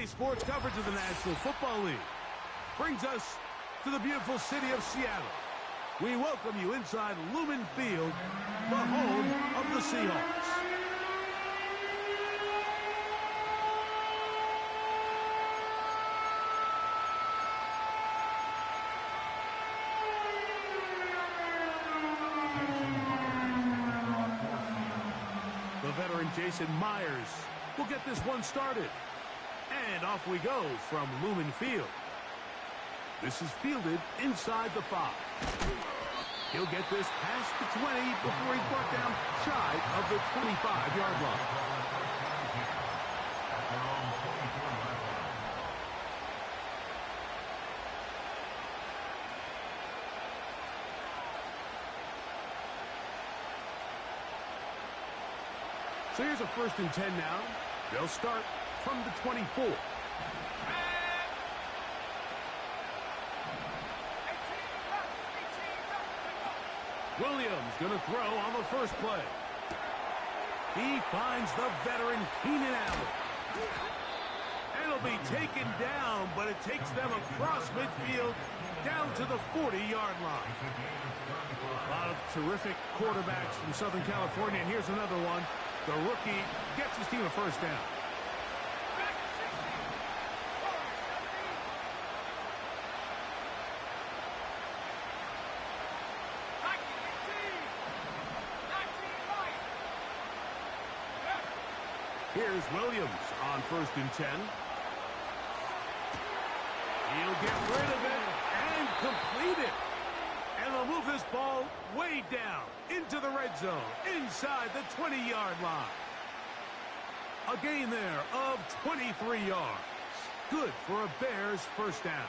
Today's sports coverage of the National Football League brings us to the beautiful city of Seattle. We welcome you inside Lumen Field, the home of the Seahawks. The veteran Jason Myers will get this one started. And off we go from Lumen Field. This is fielded inside the 5. He'll get this past the 20 before he's brought down shy of the 25-yard line. So here's a 1st and 10 now. They'll start from the 24. Williams going to throw on the first play. He finds the veteran Keenan Allen. And it'll be taken down, but it takes them across midfield down to the 40-yard line. A lot of terrific quarterbacks from Southern California, and here's another one. The rookie gets his team a 1st down. Here's Williams on 1st and 10. He'll get rid of it and complete it. And they'll move this ball way down into the red zone, inside the 20-yard line. A gain there of 23 yards. Good for a Bears 1st down.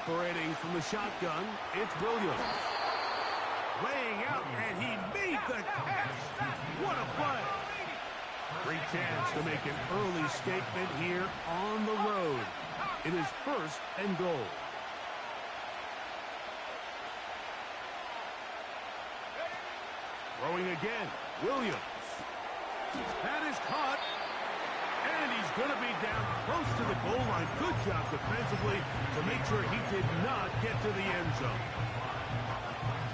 Operating from the shotgun, it's Williams. Laying out, and he made the catch. What a play. Great chance to make an early statement here on the road. It is 1st and goal. Throwing again, Williams. That is caught. And he's going to be down close to the goal line. Good job defensively to make sure he did not get to the end zone.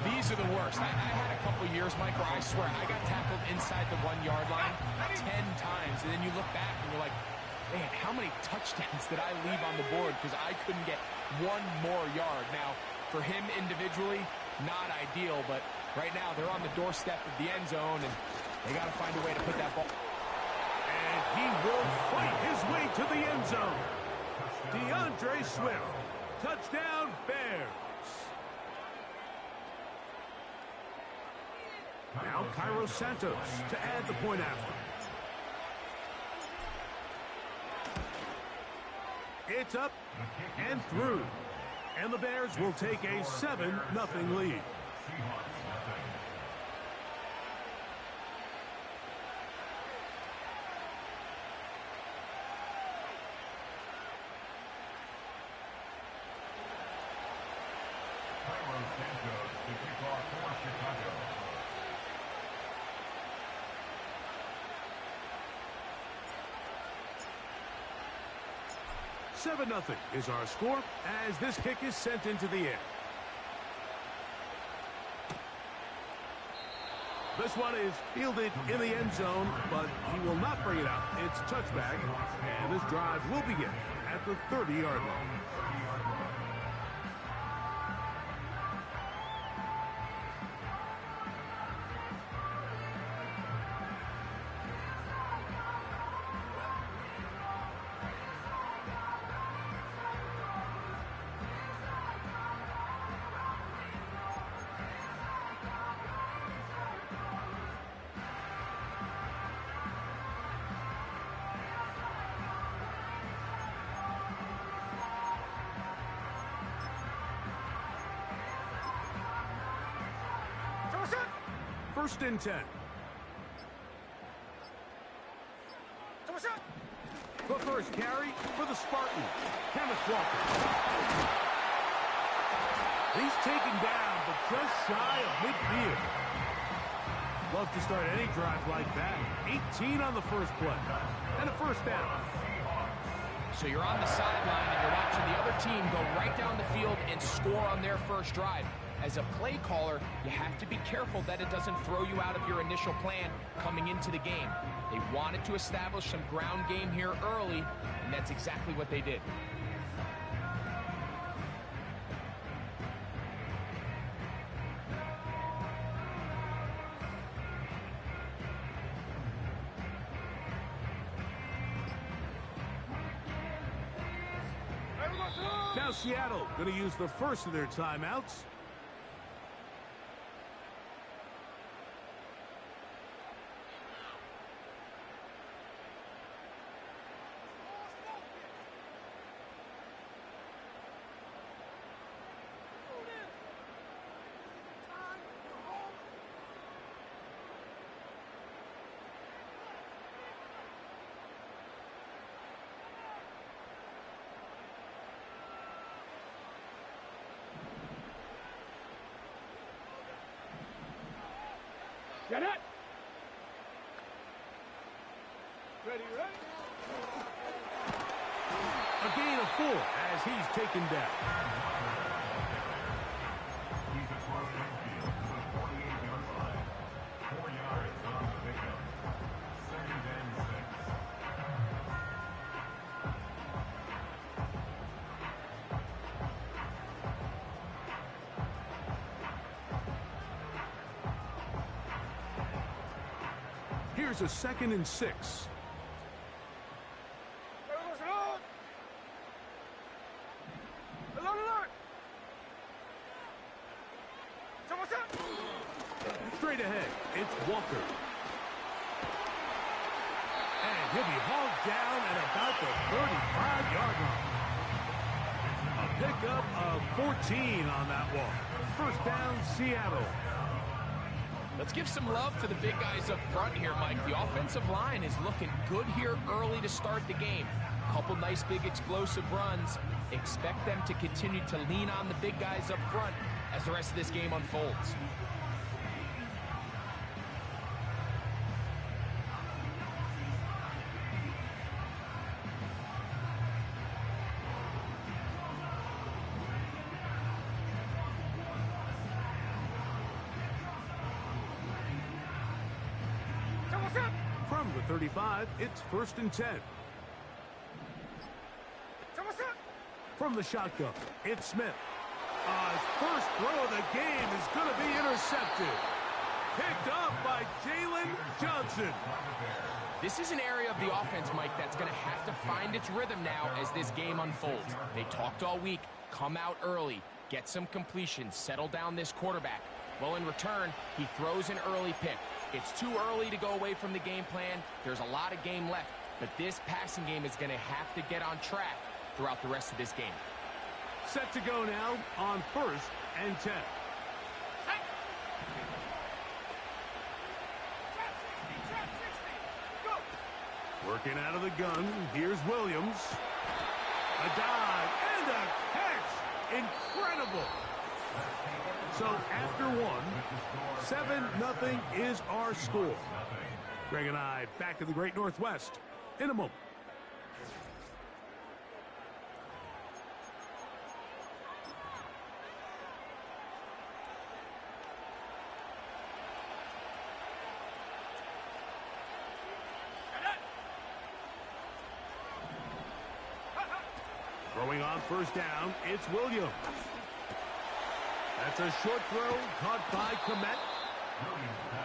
These are the worst. I had a couple years, Mike, where I swear I got tackled inside the 1-yard line 10 times. And then you look back and you're like, man, how many touchdowns did I leave on the board because I couldn't get one more yard? Now, for him individually, not ideal. But right now, they're on the doorstep of the end zone, and they got to find a way to put that ball. He will fight his way to the end zone. DeAndre Swift. Touchdown, Bears. Now Cairo Santos to add the point after. It's up and through. And the Bears will take a 7-0 lead. Cairo Santos to kick off for Chicago. $7-0 is our score as this kick is sent into the air. This one is fielded in the end zone, but he will not bring it out. It's touchback, and this drive will begin at the 30-yard line. First and 10. The first carry for the Spartans, Kenneth Walker. He's taken down, but just shy of midfield. Love to start any drive like that. 18 on the first play. And a first down. So you're on the sideline and you're watching the other team go right down the field and score on their first drive. As a play caller, you have to be careful that it doesn't throw you out of your initial plan coming into the game. They wanted to establish some ground game here early, and that's exactly what they did. Now Seattle going to use the first of their timeouts. Get it! Ready, ready? A gain of 4 as he's taken down. He's across midfield to the 48-yard line. 4 yards on the pickup. 2nd and 6. Here's a 2nd and 6. Straight ahead, it's Walker. And he'll be hauled down at about the 35-yard line. A pickup of 14 on that walk. First down, Seattle. Let's give some love to the big guys up front here, Mike. The offensive line is looking good here early to start the game. Couple nice big explosive runs. Expect them to continue to lean on the big guys up front as the rest of this game unfolds. From the 35, it's 1st and 10. From the shotgun, it's Smith. His first throw of the game is going to be intercepted. Picked up by Jalen Johnson. This is an area of the offense, Mike, that's going to have to find its rhythm now as this game unfolds. They talked all week, come out early, get some completions, settle down this quarterback. Well, in return, he throws an early pick. It's too early to go away from the game plan. There's a lot of game left, but this passing game is going to have to get on track throughout the rest of this game. Set to go now on 1st and 10. Working out of the gun, here's Williams. A dive and a catch. Incredible. So after 1, 7-0 is our score. Greg and I back to the Great Northwest in a moment. Throwing on 1st down, it's Williams. That's a short throw caught by Komet.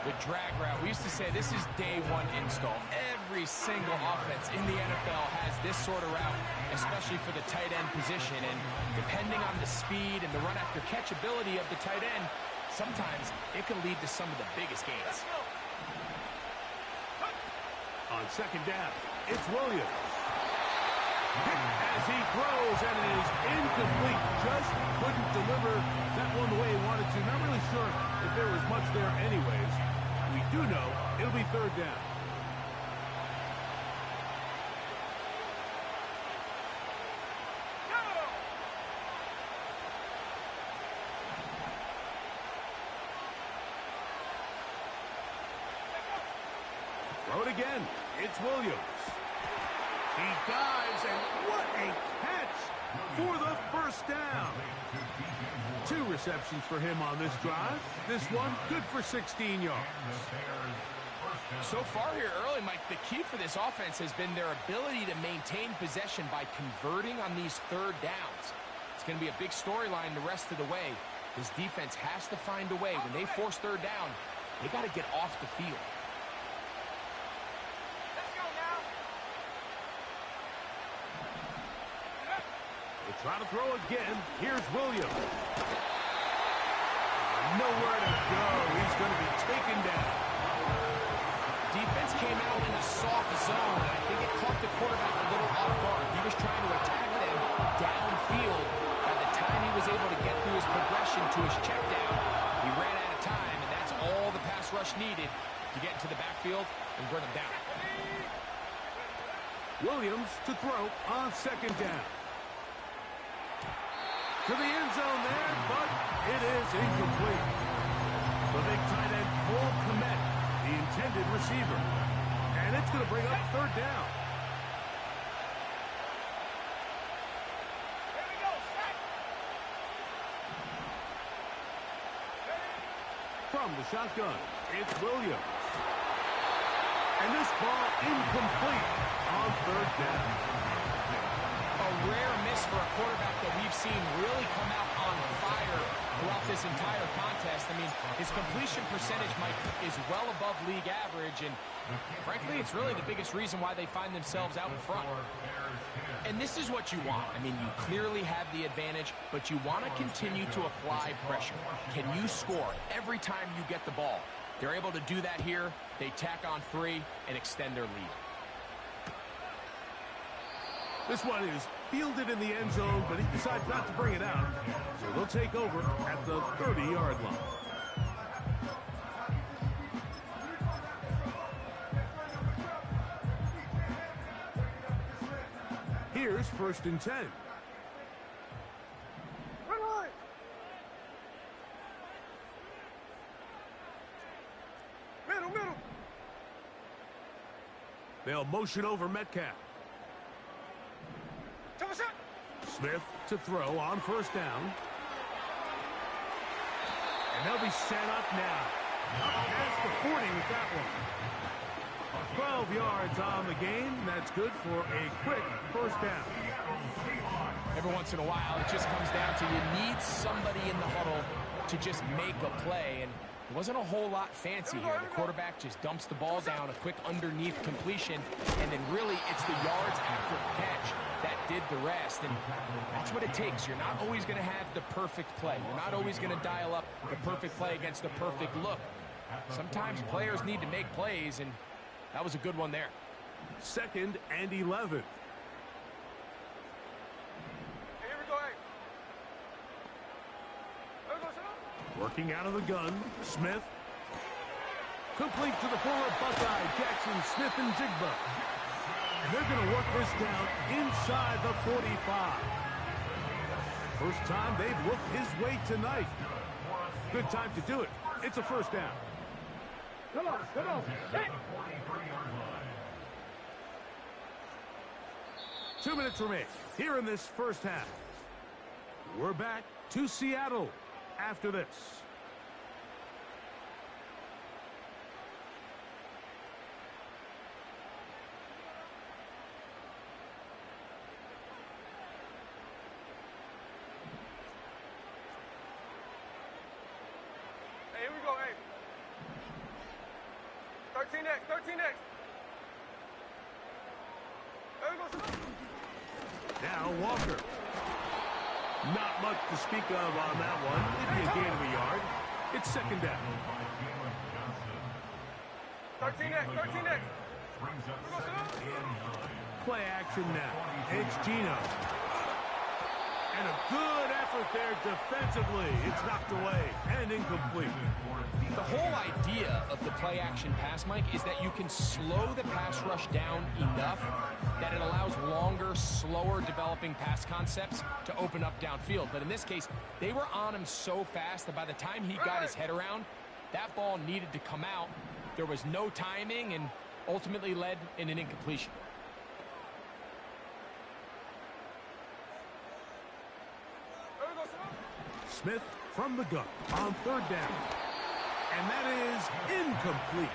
The drag route. We used to say this is day one install. Every single offense in the NFL has this sort of route, especially for the tight end position. And depending on the speed and the run after catch ability of the tight end, sometimes it can lead to some of the biggest gains. On 2nd down, it's Williams. As he throws, and it is incomplete. Just couldn't deliver that one the way he wanted to. Not really sure if there was much there anyways. We do know it'll be 3rd down. again. It's Williams. He dives, and what a catch for the first down. 2 receptions for him on this drive. This one good for 16 yards. So far here early, Mike, the key for this offense has been their ability to maintain possession by converting on these third downs. It's going to be a big storyline the rest of the way. This defense has to find a way. When they force third down, they got to get off the field. Let's go now. They try to throw again. Here's Williams. Nowhere to go. He's going to be taken down. Defense came out in a soft zone, and I think it caught the quarterback a little off guard. He was trying to attack them downfield. By the time he was able to get through his progression to his check down, he ran out of time, and that's all the pass rush needed to get into the backfield and bring him down. Williams to throw on second down. To the end zone there, but it is incomplete. The big tight end, Cole Kmet, the intended receiver. And it's going to bring up third down. Here we go. Sack. From the shotgun, it's Williams. And this ball incomplete on third down. A rare miss for a quarterback that we've seen really come out on fire throughout this entire contest. I mean, his completion percentage, Mike, is well above league average, and frankly, it's really the biggest reason why they find themselves out in front. And this is what you want. I mean, you clearly have the advantage, but you want to continue to apply pressure. Can you score every time you get the ball? They're able to do that here. They tack on 3 and extend their lead. This one is fielded in the end zone, but he decides not to bring it out. So they'll take over at the 30-yard line. Here's 1st and 10. Run on. Middle. They'll motion over Metcalf. Smith to throw on 1st down. And they'll be set up now. Up past the 40 with that one. 12 yards on the game. That's good for a quick 1st down. Every once in a while, it just comes down to you need somebody in the huddle to just make a play. And it wasn't a whole lot fancy here. The quarterback just dumps the ball down, a quick underneath completion, and then really it's the yards after catch that did the rest. And that's what it takes. You're not always going to have the perfect play. You're not always going to dial up the perfect play against the perfect look. Sometimes players need to make plays, and that was a good one there. 2nd and 11. Here we go. There we go, son. Working out of the gun, Smith. Complete to the former Buckeye, Jackson Smith-Njigba. And they're going to work this down inside the 45. First time they've looked his way tonight. Good time to do it. It's a 1st down. Come on. Hey. 2 minutes remain here in this 1st half. We're back to Seattle after this. Hey, here we go. Hey. 13 next. There we go, son. Now Walker. Not much to speak of on that one. Maybe a gain of a yard. It's 2nd down. 13 next. Here we go, son. Play action now. It's Gino. And a good effort there defensively. It's knocked away and incomplete. The whole idea of the play-action pass, Mike, is that you can slow the pass rush down enough that it allows longer, slower developing pass concepts to open up downfield. But in this case, they were on him so fast that by the time he got his head around, that ball needed to come out. There was no timing, and ultimately led in an incompletion. Smith from the gun on third down. And that is incomplete.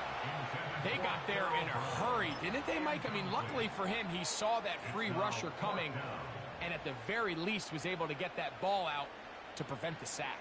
They got there in a hurry, didn't they, Mike? I mean, luckily for him, he saw that free rusher coming and at the very least was able to get that ball out to prevent the sack.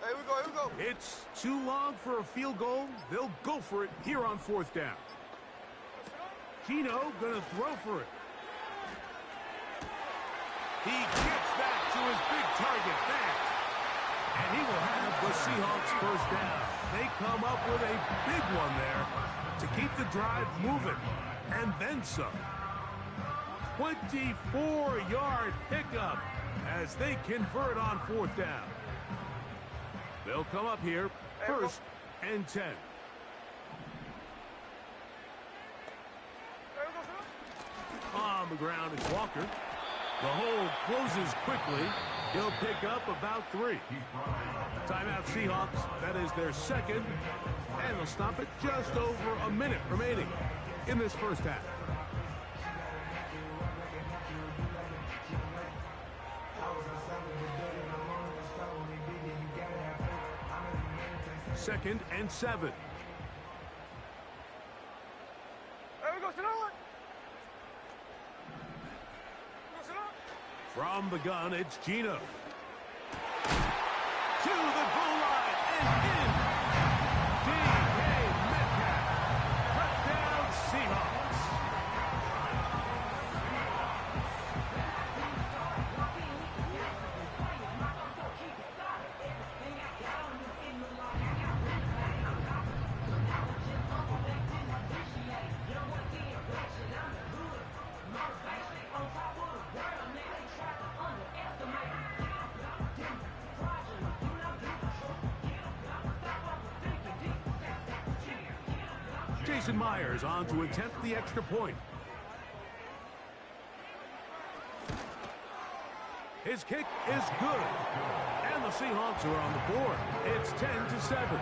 Here we go. It's too long for a field goal. They'll go for it here on fourth down. Gino gonna throw for it. He gets that to his big target, fast. And he will have the Seahawks first down. They come up with a big one there to keep the drive moving. And then some. 24-yard pickup as they convert on fourth down. They'll come up here, first and 10. On the ground, it's Walker. The hold closes quickly. He'll pick up about 3. Timeout Seahawks. That is their second. And they'll stop it just over a minute remaining in this first half. Second and 7. Here we go, sit on. From the gun, it's Gino. To the goal line and in. D.K. Metcalf. Touchdown Seahawks. Jason Myers on to attempt the extra point. His kick is good. And the Seahawks are on the board. It's 10-7.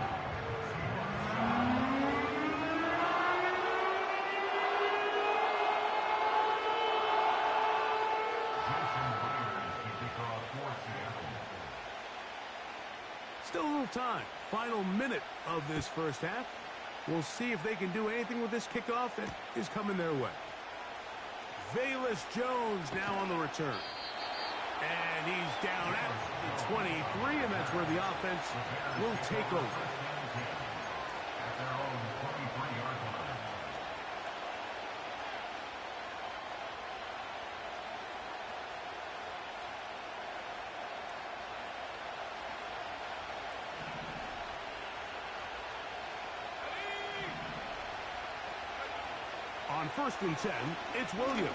Still a little time. Final minute of this first half. We'll see if they can do anything with this kickoff that is coming their way. Velus Jones now on the return. And he's down at the 23, and that's where the offense will take over. At their own 23-yard line. On first and 10, it's Williams.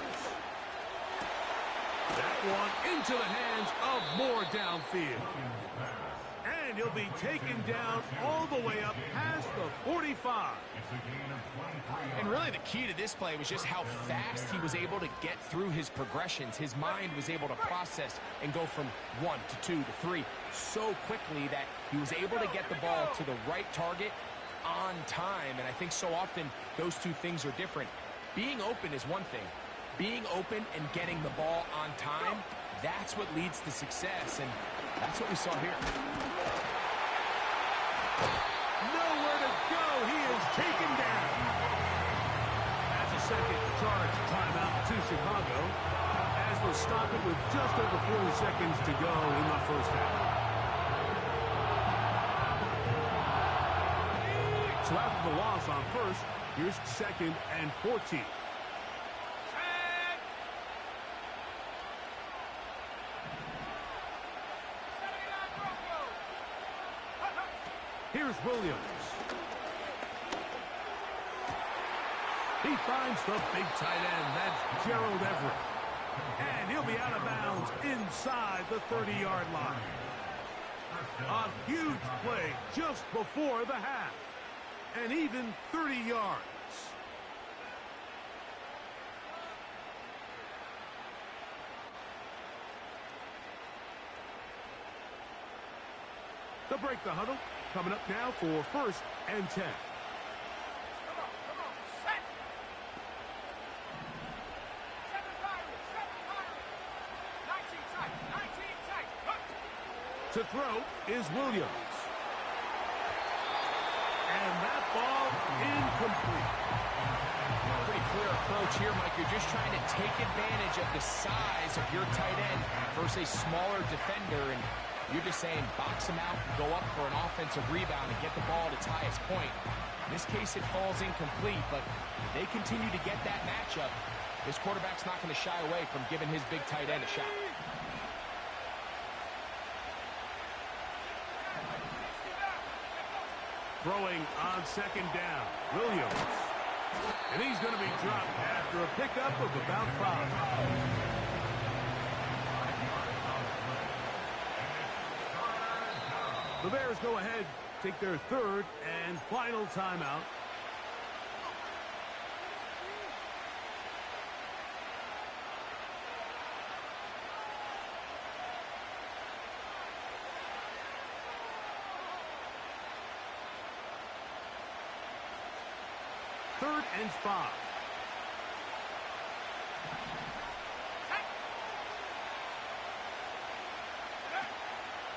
That one into the hands of Moore downfield. And he'll be taken down all the way up past the 45. And really the key to this play was just how fast he was able to get through his progressions. His mind was able to process and go from 1 to 2 to 3 so quickly that he was able to get the ball to the right target on time. And I think so often those two things are different. Being open is one thing. Being open and getting the ball on time, that's what leads to success, and that's what we saw here. Nowhere to go. He is taken down. That's a second charge timeout to Chicago, as we'll stop it with just over 40 seconds to go in the first half. So after the loss on first, here's second and 14. Here's Williams. He finds the big tight end. That's Gerald Everett. And he'll be out of bounds inside the 30-yard line. A huge play just before the half. And even 30 yards. They'll break the huddle. Coming up now for 1st and 10. To throw is Williams. And that ball incomplete. Pretty clear approach here, Mike. You're just trying to take advantage of the size of your tight end versus a smaller defender, and you're just saying box him out, go up for an offensive rebound, and get the ball at its highest point. In this case, it falls incomplete, but if they continue to get that matchup, this quarterback's not going to shy away from giving his big tight end a shot. Throwing on 2nd down, Williams. And he's going to be dropped after a pickup of about 5. The Bears go ahead, take their 3rd and final timeout. Third and 5.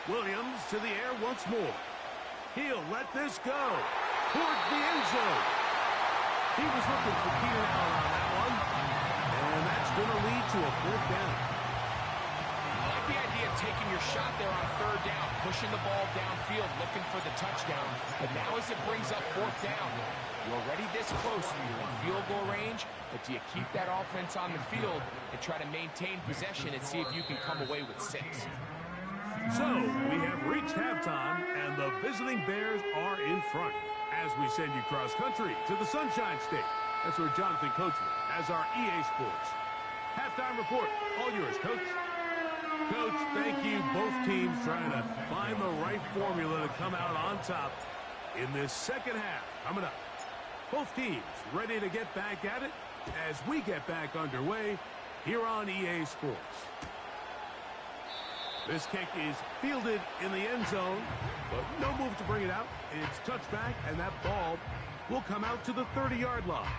Williams to the air once more. He'll let this go towards the end zone. He was looking for Keenan Allen on that one. And that's going to lead to a 4th down. I like the idea of taking your shot there on 3rd down, pushing the ball downfield, looking for the touchdown. But now as it brings up 4th down, you're already this close. You're in field goal range, but do you keep that offense on the field and try to maintain possession and see if you can come away with 6? So, we have reached halftime, and the visiting Bears are in front as we send you cross-country to the Sunshine State. That's where Jonathan Coachman has our EA Sports halftime report. All yours, Coach. Coach, thank you. Both teams trying to find the right formula to come out on top in this 2nd half. Coming up, both teams ready to get back at it as we get back underway here on EA Sports. This kick is fielded in the end zone, but no move to bring it out. It's touchback, and that ball will come out to the 30-yard line.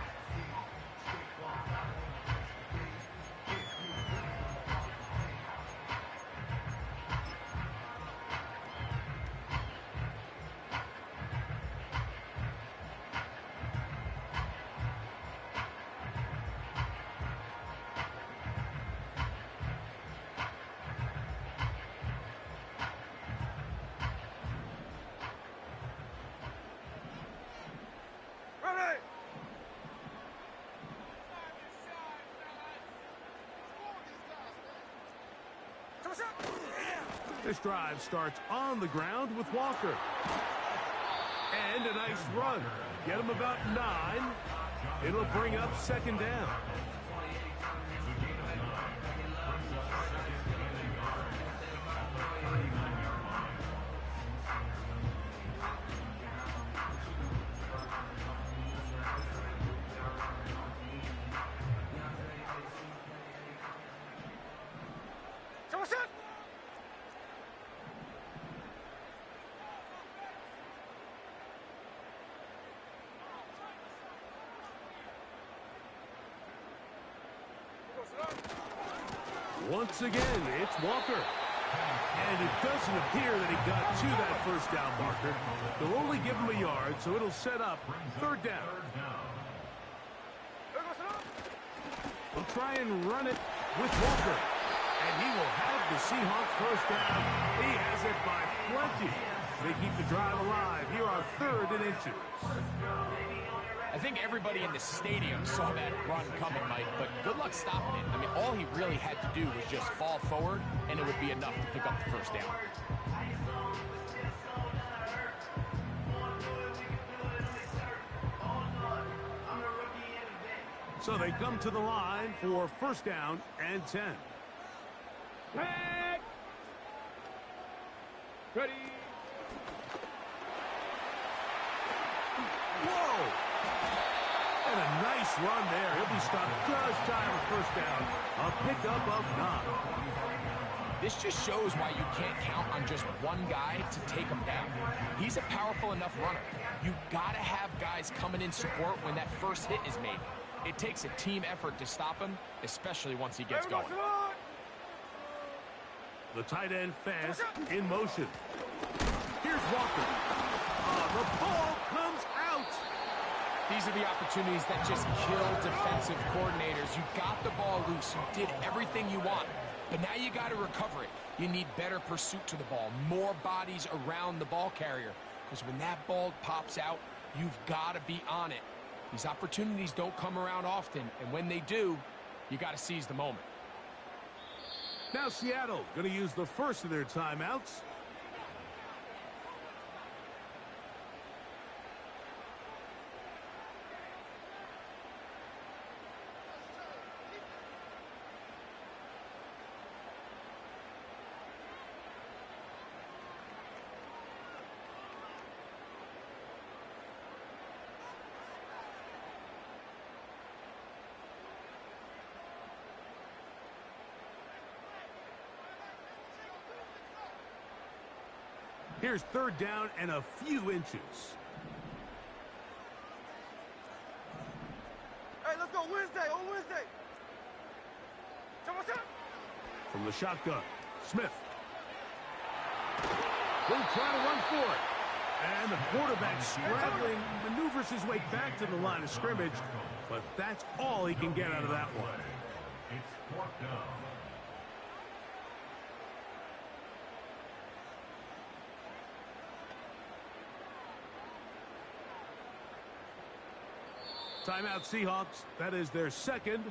This drive starts on the ground with Walker. And a nice run. Get him about 9. It'll bring up 2nd down. Once again, it's Walker. And it doesn't appear that he got to that 1st down marker. They'll only give him a yard, so it'll set up 3rd down. We'll try and run it with Walker. And he will have the Seahawks 1st down. He has it by plenty. They keep the drive alive here on 3rd and inches. I think everybody in the stadium saw that run coming, Mike, but good luck stopping it. I mean, all he really had to do was just fall forward, and it would be enough to pick up the 1st down. So they come to the line for first down and 10. Back. Ready. Whoa! And a nice run there. He'll be stopped just shy of first down. A pickup of 9. This just shows why you can't count on just one guy to take him down. He's a powerful enough runner. You gotta have guys coming in support when that first hit is made. It takes a team effort to stop him, especially once he gets going. The tight end fast in motion. Here's Walker. The ball comes out. These are the opportunities that just kill defensive coordinators. You got the ball loose. You did everything you want. But now you got to recover it. You need better pursuit to the ball, more bodies around the ball carrier. Because when that ball pops out, you've got to be on it. These opportunities don't come around often, and when they do, you got to seize the moment. Now Seattle going to use the first of their timeouts. Here's third down and a few inches. Hey, let's go Wednesday, on Wednesday. From the shotgun, Smith. Will try to run for it. And the quarterback scrambling, maneuvers his way back to the line of scrimmage, but that's all he can get out of that one. It's fourth down. Timeout Seahawks. That is their second.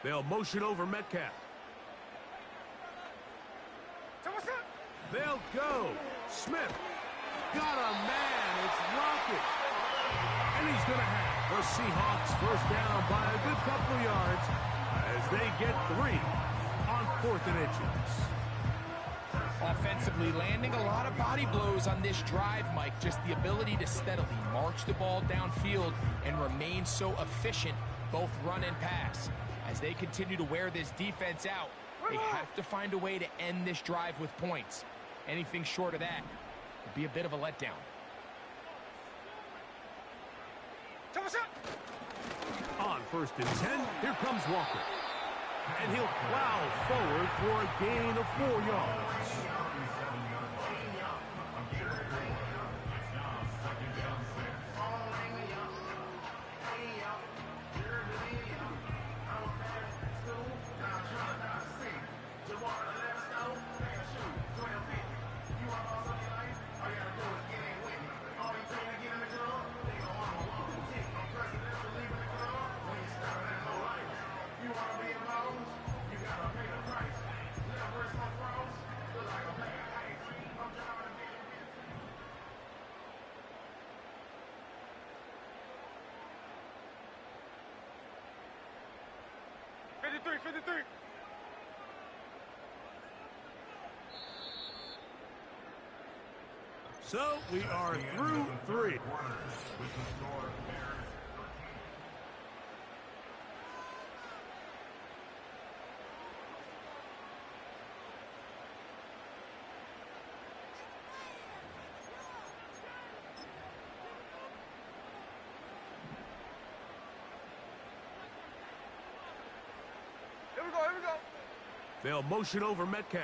They'll motion over Metcalf. They'll go. Smith. Got a man. It's Rocket. And he's going to have the Seahawks first down by a good couple of yards as they get 3 on 4th and inches. Offensively, landing a lot of body blows on this drive, Mike. Just the ability to steadily march the ball downfield and remain so efficient, both run and pass. As they continue to wear this defense out, they have to find a way to end this drive with points. Anything short of that would be a bit of a letdown. On 1st and 10, here comes Walker. And he'll plow forward for a gain of 4 yards. So we are through 3. Here we go, here we go. They'll motion over Metcalf.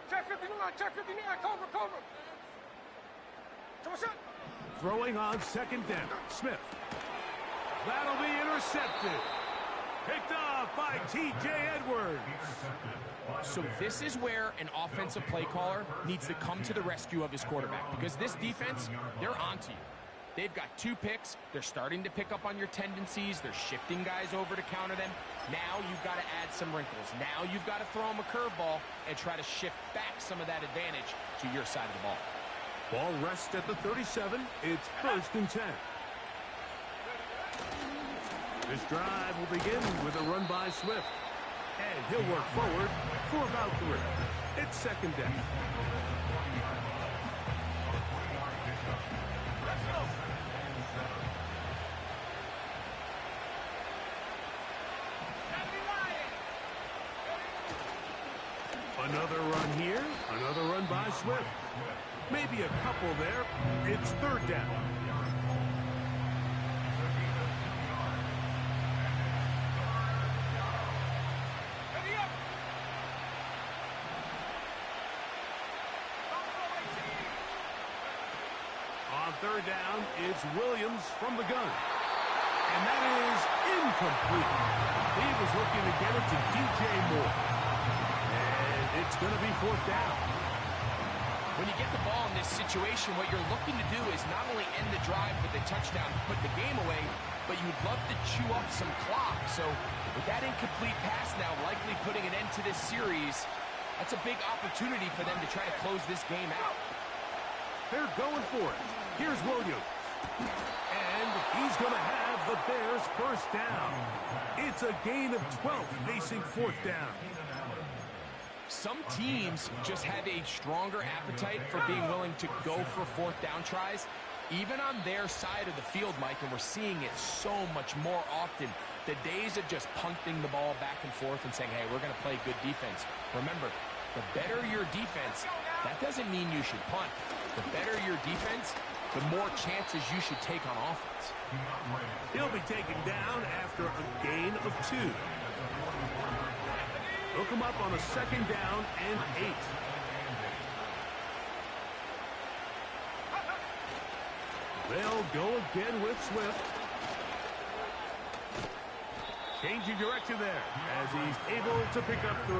Check 59, check 59, cover, cover. Come on, Throwing on second down. Smith. That'll be intercepted. Picked off by T.J. Edwards. So this is where an offensive play caller needs to come to the rescue of his quarterback, because this defense, they're onto you. They've got 2 picks. They're starting to pick up on your tendencies. They're shifting guys over to counter them. Now you've got to add some wrinkles. Now you've got to throw them a curveball and try to shift back some of that advantage to your side of the ball. Ball rests at the 37. It's 1st and 10. This drive will begin with a run by Swift. And he'll work forward for about 3. It's 2nd down. Another run here. Another run by Swift. Maybe a couple there. It's 3rd down. On 3rd down, it's Williams from the gun. And that is incomplete. He was looking to get it to DJ Moore. And it's going to be 4th down. When you get the ball in this situation, what you're looking to do is not only end the drive with a touchdown to put the game away, but you'd love to chew up some clock. So with that incomplete pass now likely putting an end to this series, that's a big opportunity for them to try to close this game out. They're going for it. Here's Williams. And he's going to have the Bears 1st down. It's a gain of 12 facing 4th down. Some teams just have a stronger appetite for being willing to go for 4th down tries, even on their side of the field, Mike, and we're seeing it so much more often. The days of just punting the ball back and forth and saying, hey, we're going to play good defense. Remember, the better your defense, that doesn't mean you should punt. The better your defense, the more chances you should take on offense. He'll be taken down after a gain of 2. Hook him up on a 2nd down and 8. They'll go again with Swift. Changing direction there as he's able to pick up 3.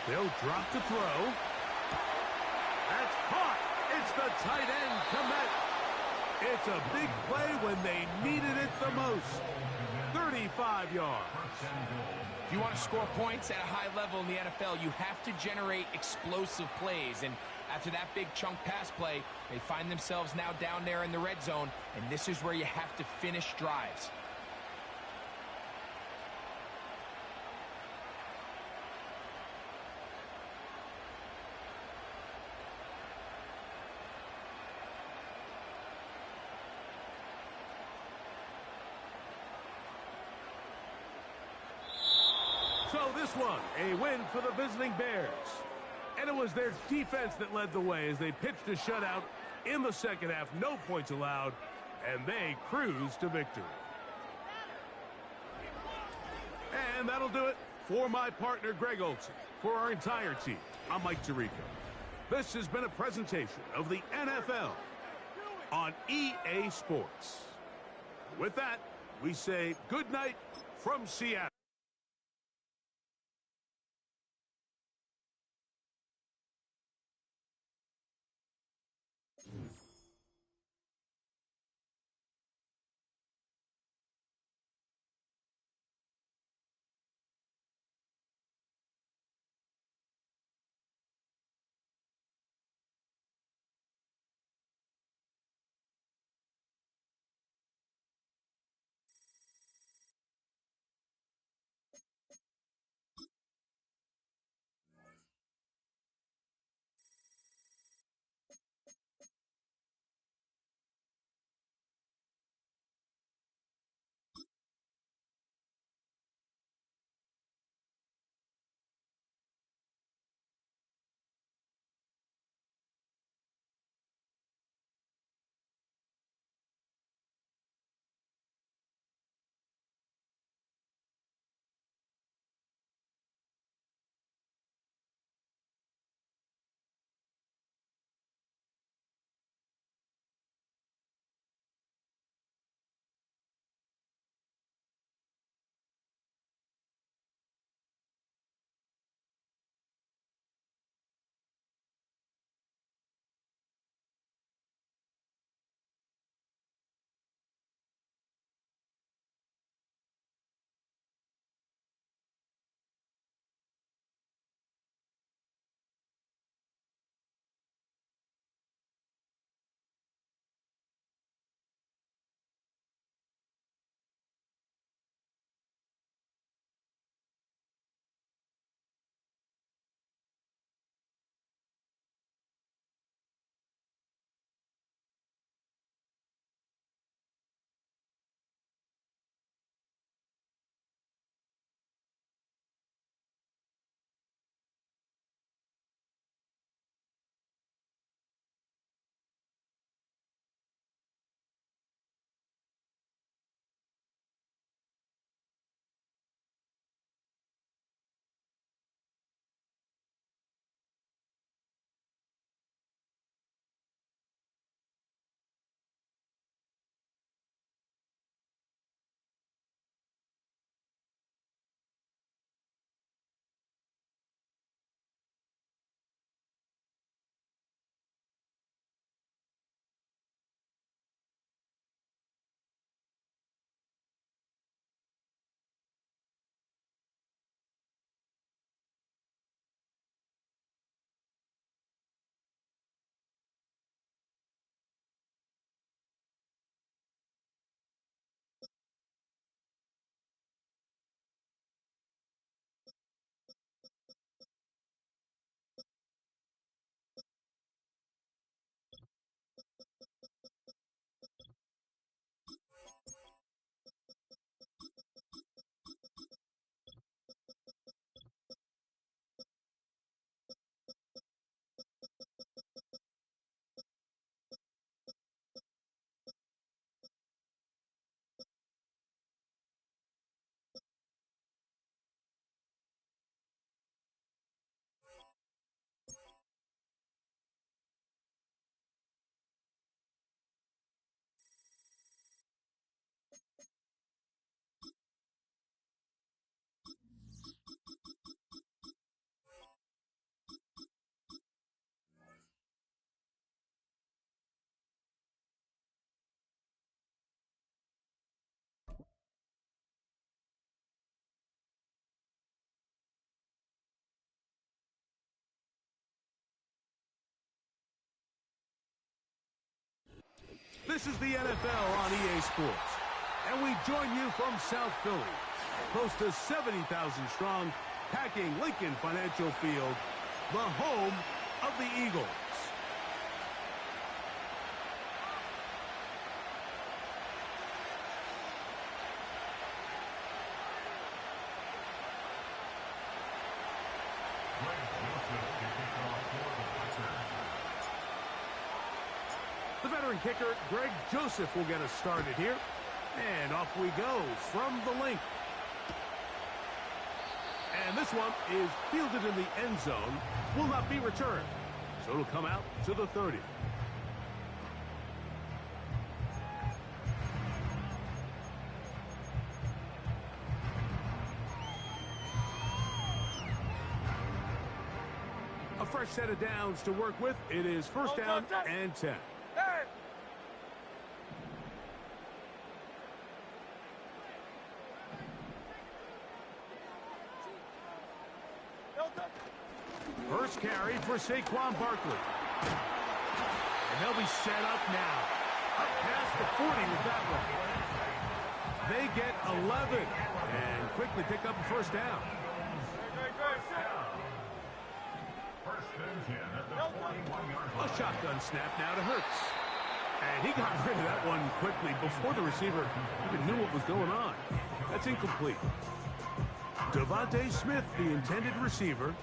They'll drop the throw. That's caught. It's the tight end, Komet. It's a big play when they needed it the most. 35 yards. If you want to score points at a high level in the NFL, you have to generate explosive plays. And after that big chunk pass play, they find themselves now down there in the red zone. And this is where you have to finish drives. So this one, a win for the visiting Bears. And it was their defense that led the way as they pitched a shutout in the 2nd half. No points allowed, and they cruised to victory. And that'll do it for my partner, Greg Olson. For our entire team, I'm Mike Tirico. This has been a presentation of the NFL on EA Sports. With that, we say good night from Seattle. This is the NFL on EA Sports, and we join you from South Philly, close to 70,000 strong, packing Lincoln Financial Field, the home of the Eagles. The veteran kicker, Greg Joseph, will get us started here. And off we go from the link. And this one is fielded in the end zone. Will not be returned. So it'll come out to the 30. A fresh set of downs to work with. It is first down and 10. First carry for Saquon Barkley. And they'll be set up now. Up past the 40 with that one. They get 11 and quickly pick up a first down. A shotgun snap now to Hurts. And he got rid of that one quickly before the receiver even knew what was going on. That's incomplete. Devontae Smith, the intended receiver.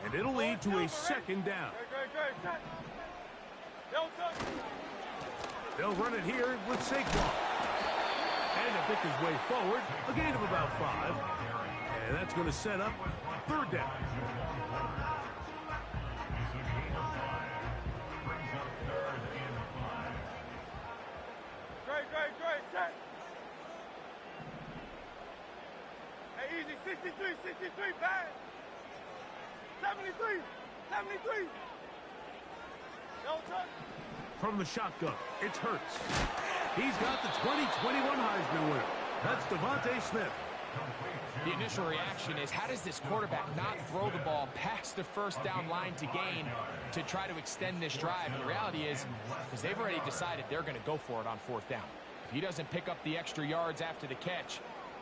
And it'll lead to a second down. They'll run it here with Saquon. And to pick his way forward, a gain of about 5. And that's going to set up third down. Great. Hey, easy, 63, bang. 73. From the shotgun, it's Hurts. He's got the 2021 Heisman winner. That's Devontae Smith. The initial reaction is, how does this quarterback not throw the ball past the first down line to gain to try to extend this drive? And the reality is, because they've already decided they're going to go for it on fourth down. If he doesn't pick up the extra yards after the catch,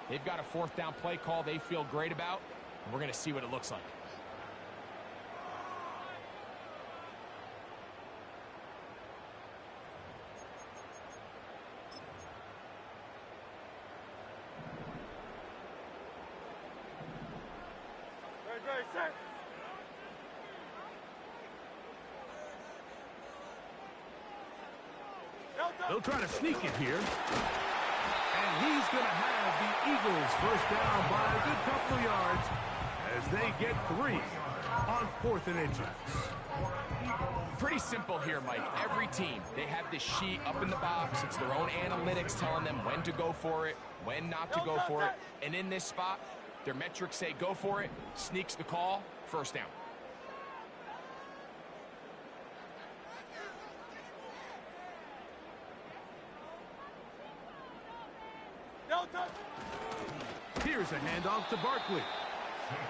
they've got a fourth down play call they feel great about, and we're going to see what it looks like. They'll try to sneak it here. And he's going to have the Eagles first down by a good couple of yards as they get 3 on 4th and inches. Pretty simple here, Mike. Every team, they have this sheet up in the box. It's their own analytics telling them when to go for it, when not to go for it. And in this spot, their metrics say go for it, sneaks the call, first down. Here's a handoff to Barkley.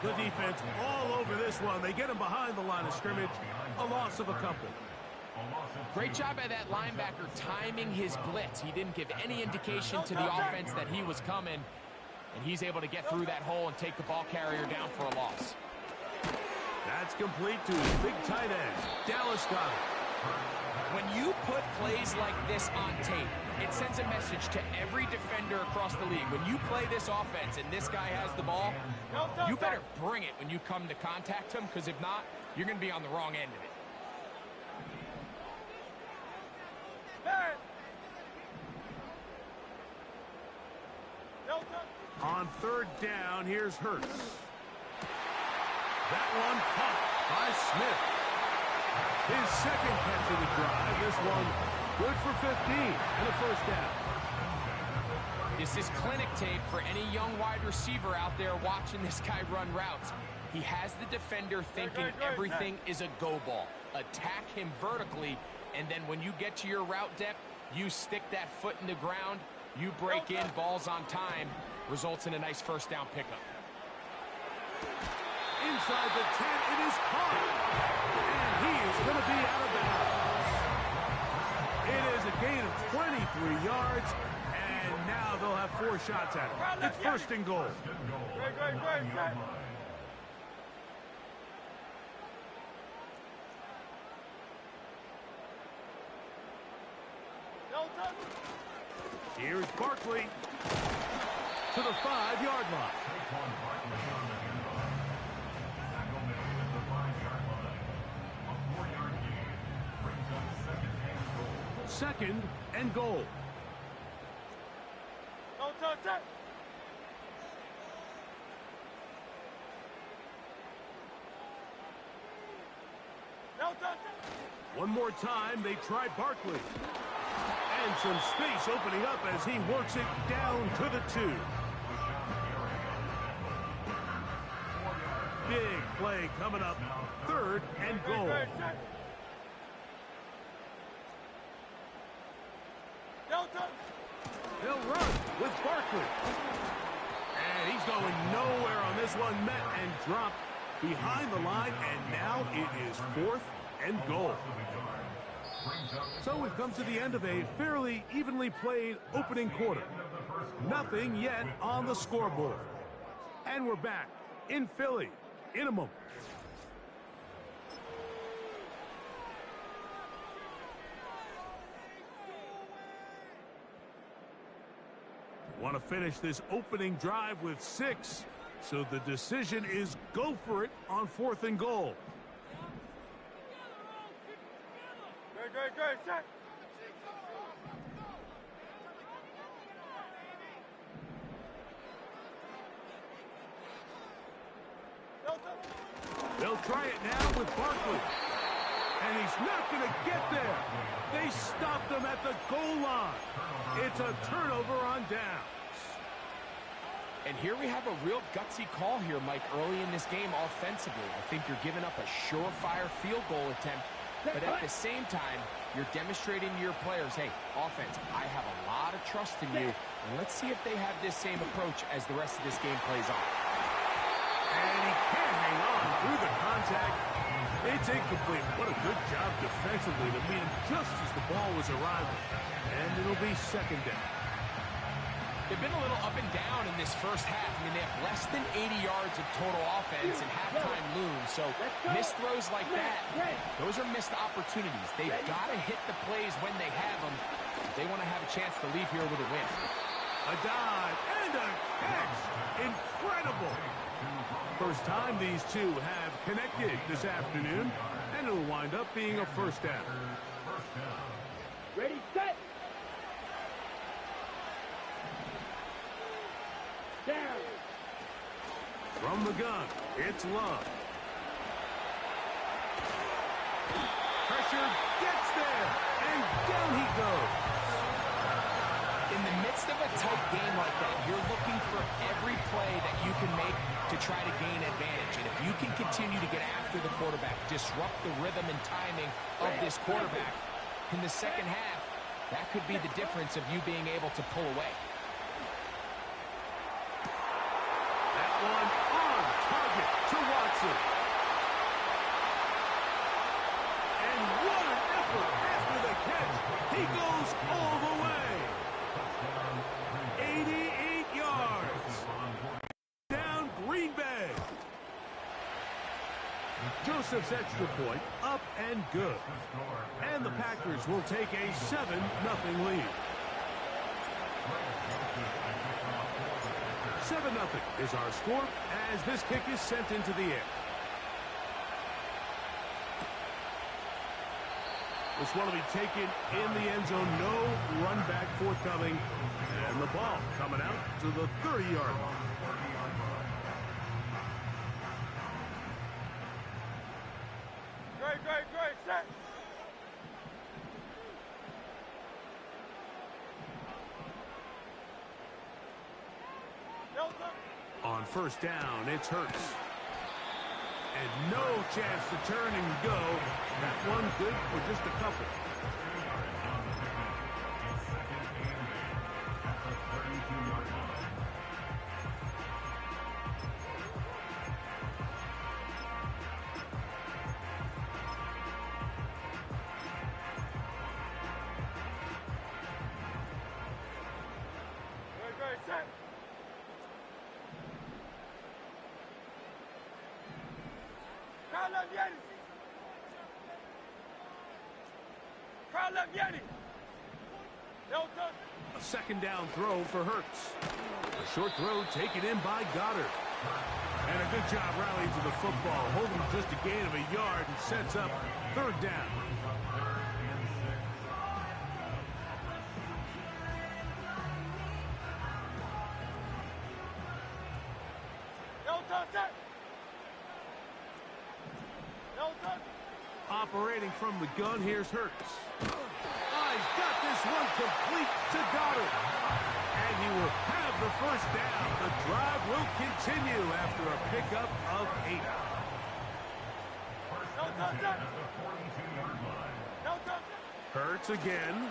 The defense all over this one. They get him behind the line of scrimmage. A loss of a couple. Great job by that linebacker timing his blitz. He didn't give any indication to the offense that he was coming, and he's able to get through that hole and take the ball carrier down for a loss. That's complete to his big tight end, Dallas Goedert. When you put plays like this on tape, it sends a message to every defender across the league. When you play this offense and this guy has the ball, you better bring it when you come to contact him, because if not, you're going to be on the wrong end of it. On third down, here's Hurts. That one caught by Smith. His second catch of the drive. This one good for 15 and a first down. This is clinic tape for any young wide receiver out there watching this guy run routes. He has the defender thinking everything is a go ball. Attack him vertically, and then when you get to your route depth, you stick that foot in the ground, you break in, balls on time, results in a nice first down pickup. Inside the 10, it is caught. And he is going to be out of bounds. It is a gain of 23 yards, and now they'll have 4 shots at it. It's first and goal. Great, set. Here's Barkley to the 5-yard line. Second and goal. No touch, set. No touch. One more time, they try Barkley. And some space opening up as he works it down to the 2. Big play coming up. Third and goal. No touch. They'll run with Barkley. And he's going nowhere on this one. Met and dropped behind the line. And now it is 4th and goal. So we've come to the end of a fairly evenly played opening quarter. Nothing yet on the scoreboard. And we're back in Philly in a moment. Want to finish this opening drive with 6. So the decision is go for it on 4th and goal. Great, set. No touch. They'll try it now with Barkley. And he's not going to get there. They stopped him at the goal line. It's a turnover on downs. And here we have a real gutsy call here, Mike, early in this game offensively. I think you're giving up a surefire field goal attempt, but at the same time, you're demonstrating to your players, hey, offense, I have a lot of trust in you, and let's see if they have this same approach as the rest of this game plays on. And he can't hang on through the contact. It's incomplete. What a good job defensively to meet him just as the ball was arriving. And it'll be second down. They've been a little up and down in this first half. I mean, they have less than 80 yards of total offense and halftime looms. So missed throws like that, those are missed opportunities. They've got to hit the plays when they have them if they want to have a chance to leave here with a win. A dive and a catch. Incredible. First time these two have connected this afternoon, and it'll wind up being a first down. Ready, set. Down. From the gun, it's Love. Pressure gets there, and down he goes. In the midst of a tight game like that, you're looking for every play that you can make to try to gain advantage. And if you can continue to get after the quarterback, disrupt the rhythm and timing of this quarterback in the second half, that could be the difference of you being able to pull away. That one on target to Watson. And what an effort after the catch. He goes all the way. 88 yards. Down Green Bay. Joseph's extra point up and good. And the Packers will take a 7-0 lead. 7-0 is our score as this kick is sent into the air. This one will be taken in the end zone. No run back forthcoming. And the ball coming out to the 30-yard line. Great, set. On first down, it's Hurts. And no chance to turn and go. That one good for just a couple. set. Crowd left Yeti. Crowd left Yeti. No touch. A second down throw for Hurts. A short throw taken in by Goddard. And a good job rallying to the football, holding just a gain of a yard and sets up third down. No touch. No touch. Operating from the gun, here's Hurts. He's got this one complete to Goddard. And he will have the first down. The drive will continue after a pickup of 8. No touch. No touch. Hurts again.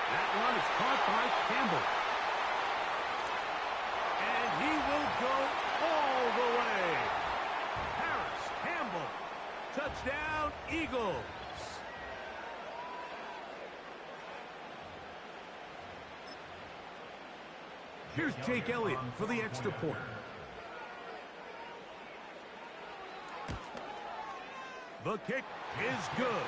That one is caught by Campbell. And he will go all the way. Harris, Campbell, touchdown, Eagles. Here's Jake Elliott for the extra point. The kick is good.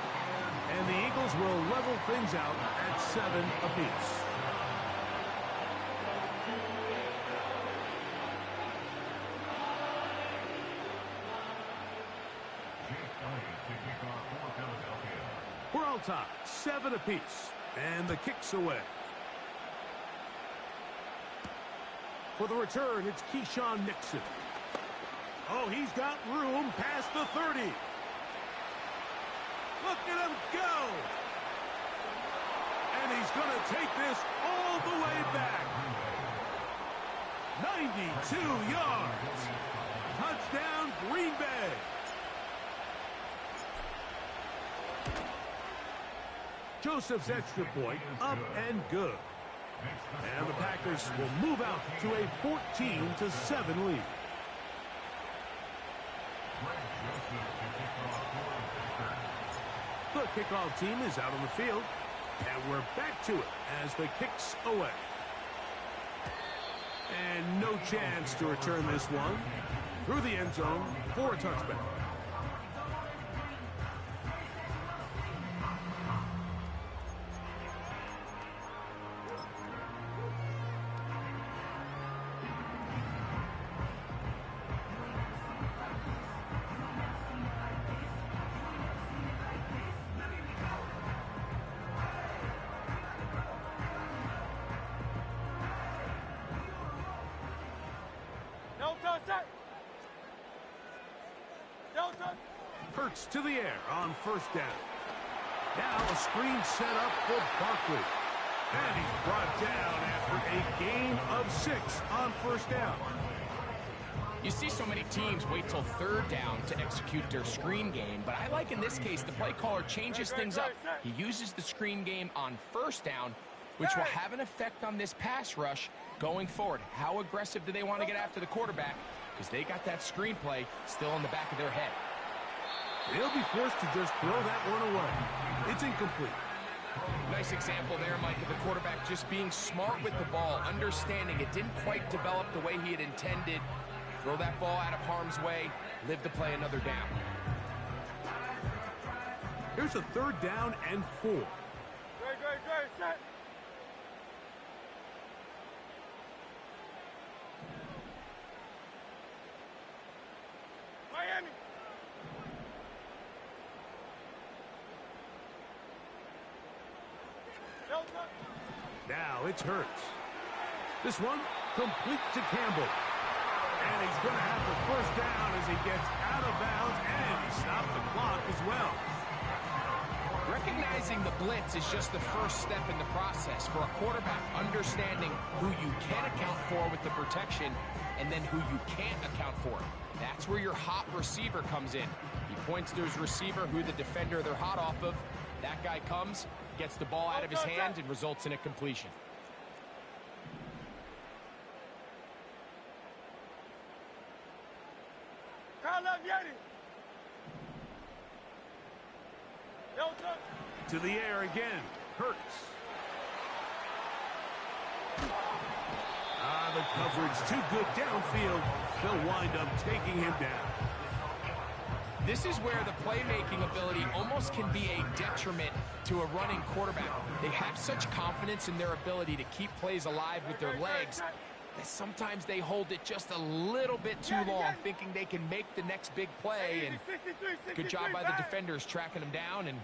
And the Eagles will level things out at 7 apiece. We're all tied, 7 apiece. And the kick's away. For the return, it's Keyshawn Nixon. Oh, he's got room past the 30. Look at him go. And he's going to take this all the way back. 92 yards. Touchdown, Green Bay. Joseph's extra point, up and good. And the Packers will move out to a 14-7 lead. The kickoff team is out on the field, and we're back to it as the kick's away. And no chance to return this one through the end zone for a touchback. Hurts to the air on first down. Now a screen set up for Barkley. And he's brought down after a gain of 6 on first down. You see so many teams wait till third down to execute their screen game, but I like in this case the play caller changes things up. He uses the screen game on first down, which will have an effect on this pass rush going forward. How aggressive do they want to get after the quarterback? Because they got that screenplay still in the back of their head. They'll be forced to just throw that one away. It's incomplete. Nice example there, Mike, of the quarterback just being smart with the ball, understanding it didn't quite develop the way he had intended. Throw that ball out of harm's way, live to play another down. Here's a third down and 4. Great, set. Miami. Now it's Hurts. This one complete to Campbell. And he's going to have the first down as he gets out of bounds, and he stopped the clock as well. Recognizing the blitz is just the first step in the process for a quarterback, understanding who you can account for with the protection and then who you can't account for. That's where your hot receiver comes in. He points to his receiver, who the defender they're hot off of. That guy comes, gets the ball out of his hand, and results in a completion. To the air again, Hurts. Coverage too good downfield. They'll wind up taking him down. This is where the playmaking ability almost can be a detriment to a running quarterback. They have such confidence in their ability to keep plays alive with their legs that sometimes they hold it just a little bit too long, thinking they can make the next big play. And good job by the defenders tracking him down and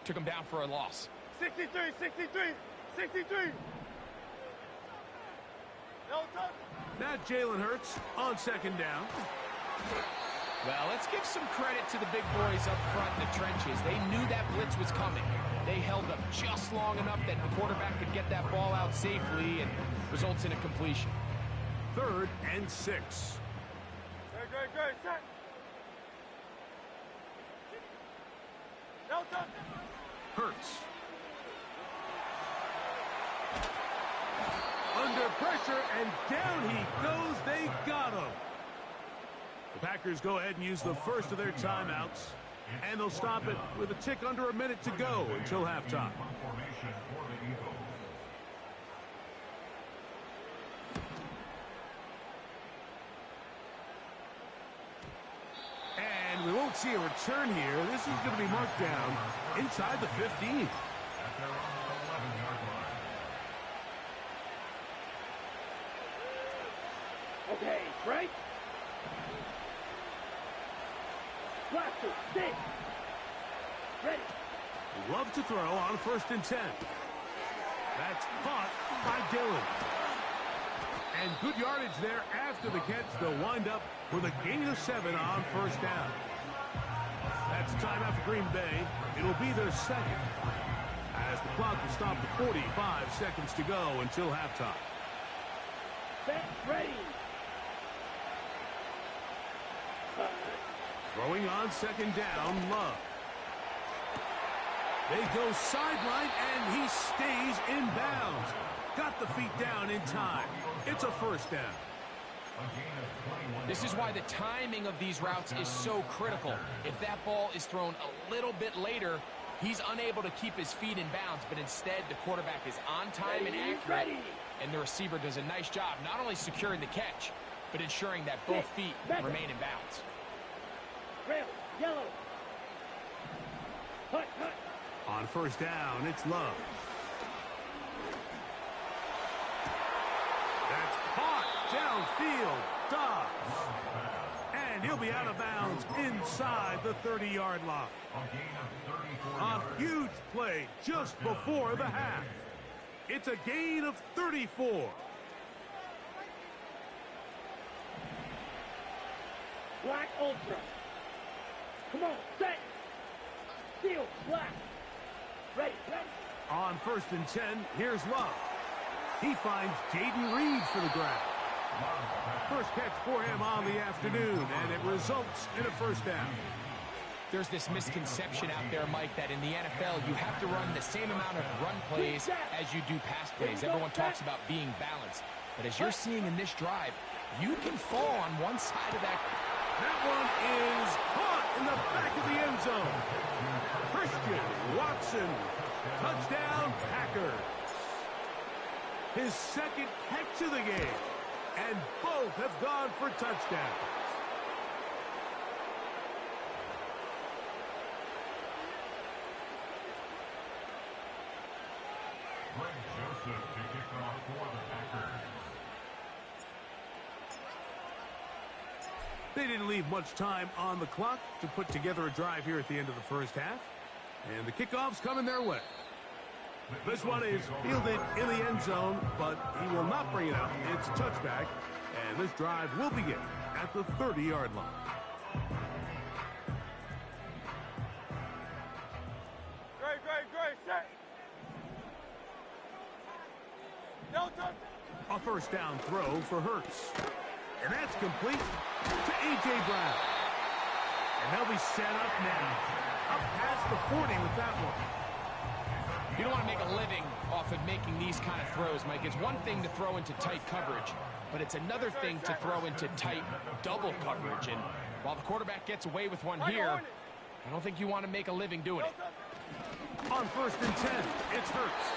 took him down for a loss. 63, 63, 63. No touch. Not Jalen Hurts on second down. Well, let's give some credit to the big boys up front in the trenches. They knew that blitz was coming. They held up just long enough that the quarterback could get that ball out safely and results in a completion. 3rd and 6. Great, set. No touch. Hurts. Under pressure, and down he goes. They got him. The Packers go ahead and use the first of their timeouts, and they'll stop it with a tick under a minute to go until halftime. And we won't see a return here. This is going to be marked down inside the 15. Okay, right. Blaster, stay. Ready. Love to throw on 1st and 10. That's caught by Dillon. And good yardage there after the catch. They'll wind up with a gain of 7 on 1st down. That's a timeout for Green Bay. It'll be their second, as the clock will stop at 45 seconds to go until halftime. Set, ready. Throwing on 2nd down, Love. They go sideline, and he stays in bounds. Got the feet down in time. It's a 1st down. This is why the timing of these routes is so critical. If that ball is thrown a little bit later, he's unable to keep his feet in bounds, but instead the quarterback is on time and accurate, and the receiver does a nice job not only securing the catch, but ensuring that both feet remain in bounds. Red, yellow. Hut. On 1st down, it's Love. That's caught downfield. Dobbs. And he'll be out of bounds inside the 30-yard line. A huge play just before the half. It's a gain of 34. Black Ultra. Come on, set. Steel, black. Ready. On 1st and 10, here's Love. He finds Jaden Reed for the grab. First catch for him on the afternoon, and it results in a 1st down. There's this misconception out there, Mike, that in the NFL you have to run the same amount of run plays as you do pass plays. Everyone talks about being balanced. But as you're seeing in this drive, you can fall on one side of that. That one is caught in the back of the end zone. Christian Watson, touchdown Packers. His 2nd catch of the game, and both have gone for touchdowns. Greg Joseph to kick off for the Packers. They didn't leave much time on the clock to put together a drive here at the end of the 1st half. And the kickoff's coming their way. This one is fielded in the end zone, but he will not bring it out. It's touchback, and this drive will begin at the 30-yard line. Great, set. No touch. A 1st down throw for Hurts. And that's complete to A.J. Brown. And they'll be set up now. Up past the 40 with that one. You don't want to make a living off of making these kind of throws, Mike. It's one thing to throw into tight coverage, but it's another thing to throw into tight double coverage. And while the quarterback gets away with one here, I don't think you want to make a living doing it. On 1st and 10, it's Hurts.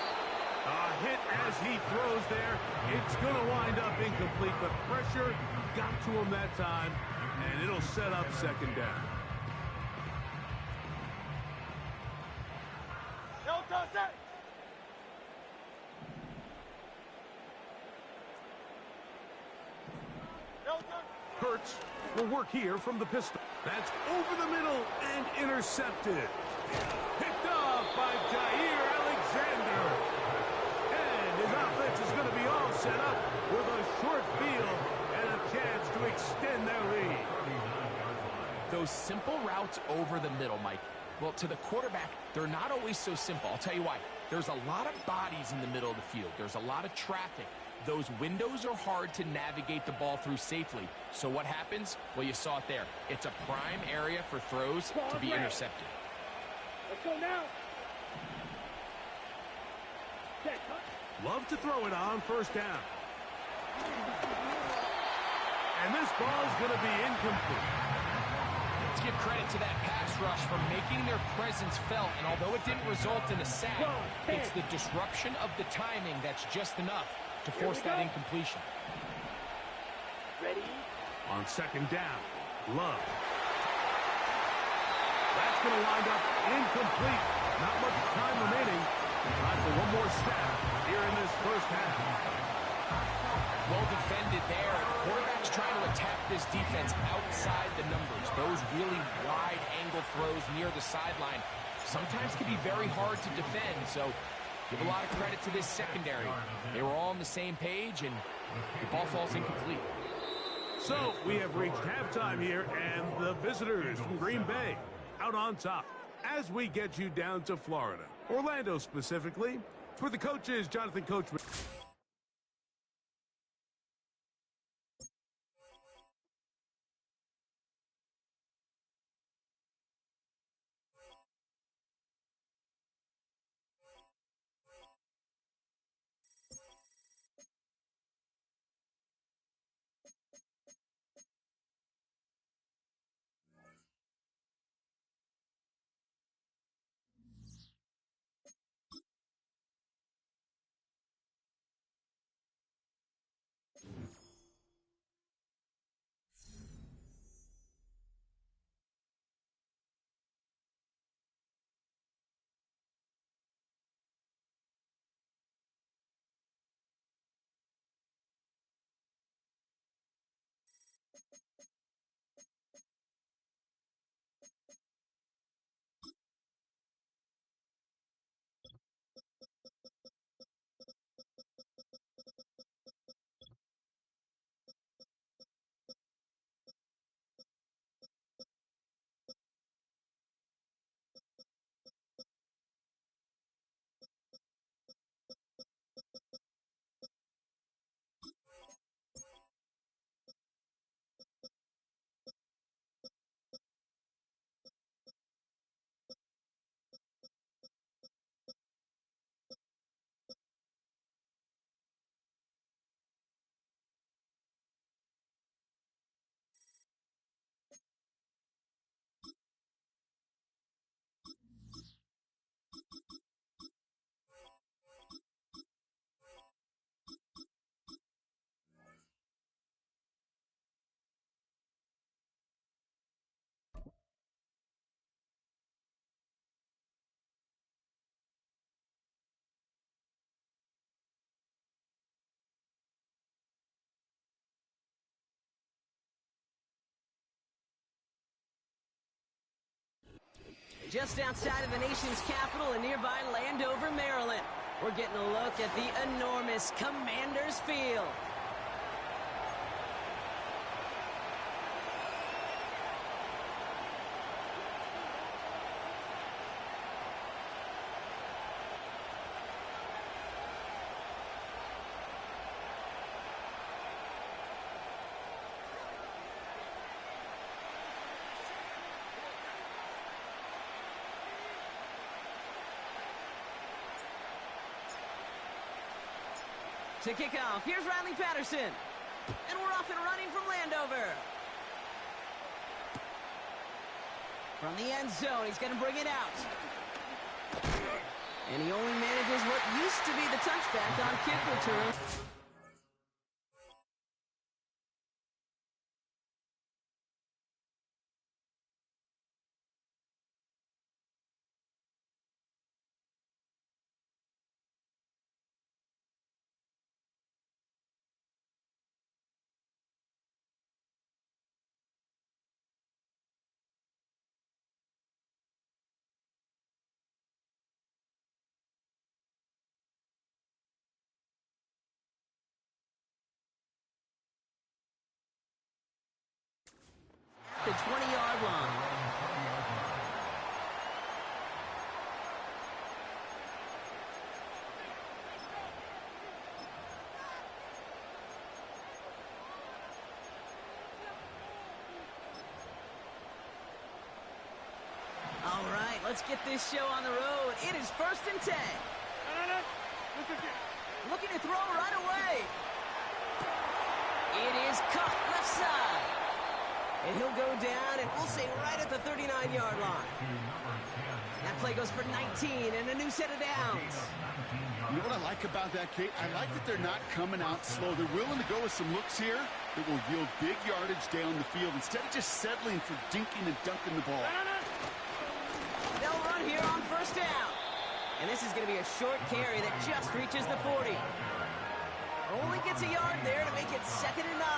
Hit as he throws there. It's going to wind up incomplete. The pressure got to him that time, and it'll set up second down. Hurts will work here from the pistol. That's over the middle and intercepted. Picked off by Jair Alexander. And his offense is going to be all set up with a short field and a chance to extend their lead. Those simple routes over the middle, Mike. Well, to the quarterback, they're not always so simple. I'll tell you why. There's a lot of bodies in the middle of the field. There's a lot of traffic. Those windows are hard to navigate the ball through safely. So what happens? Well, you saw it there. It's a prime area for throws to be intercepted. Let's go now. Love to throw it on first down. And this ball is going to be incomplete. Let's give credit to that pass rush for making their presence felt. And although it didn't result in a sack, it's the disruption of the timing that's just enough to force that incompletion. Ready? On second down, Love. That's going to wind up incomplete. Not much time remaining. Time for one more snap here in this first half. Well defended there. The quarterback's trying to attack this defense outside the numbers. Those really wide angle throws near the sideline sometimes can be very hard to defend. So give a lot of credit to this secondary. They were all on the same page, and the ball falls incomplete. So we have reached halftime here, and the visitors from Green Bay out on top as we get you down to Florida. Orlando specifically. For the coaches, Jonathan Coachman. Just outside of the nation's capital in nearby Landover, Maryland, we're getting a look at the enormous Commanders Field. To kick off, here's Riley Patterson. And we're off and running from Landover. From the end zone, he's going to bring it out. And he only manages what used to be the touchback on kick return. The 20-yard line. All right, let's get this show on the road. It is 1st and 10. Looking to throw right away. It is caught left side. And he'll go down, and we'll say right at the 39-yard line. That play goes for 19 and a new set of downs. You know what I like about that, Kate? I like that they're not coming out slow. They're willing to go with some looks here that will yield big yardage down the field instead of just settling for dinking and dunking the ball. They'll run here on 1st down. And this is going to be a short carry that just reaches the 40. Only gets a yard there to make it 2nd and 9.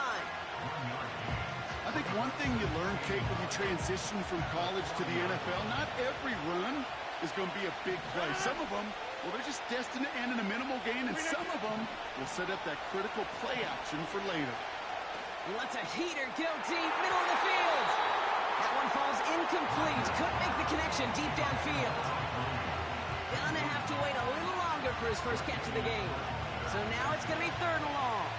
I think one thing you learn, Kate, when you transition from college to the NFL, not every run is going to be a big play. Some of them, well, they're just destined to end in a minimal gain, and some of them will set up that critical play action for later. He lets a heater go deep, middle of the field. That one falls incomplete. Couldn't make the connection deep downfield. Gonna have to wait a little longer for his first catch of the game. So now it's going to be 3rd and long.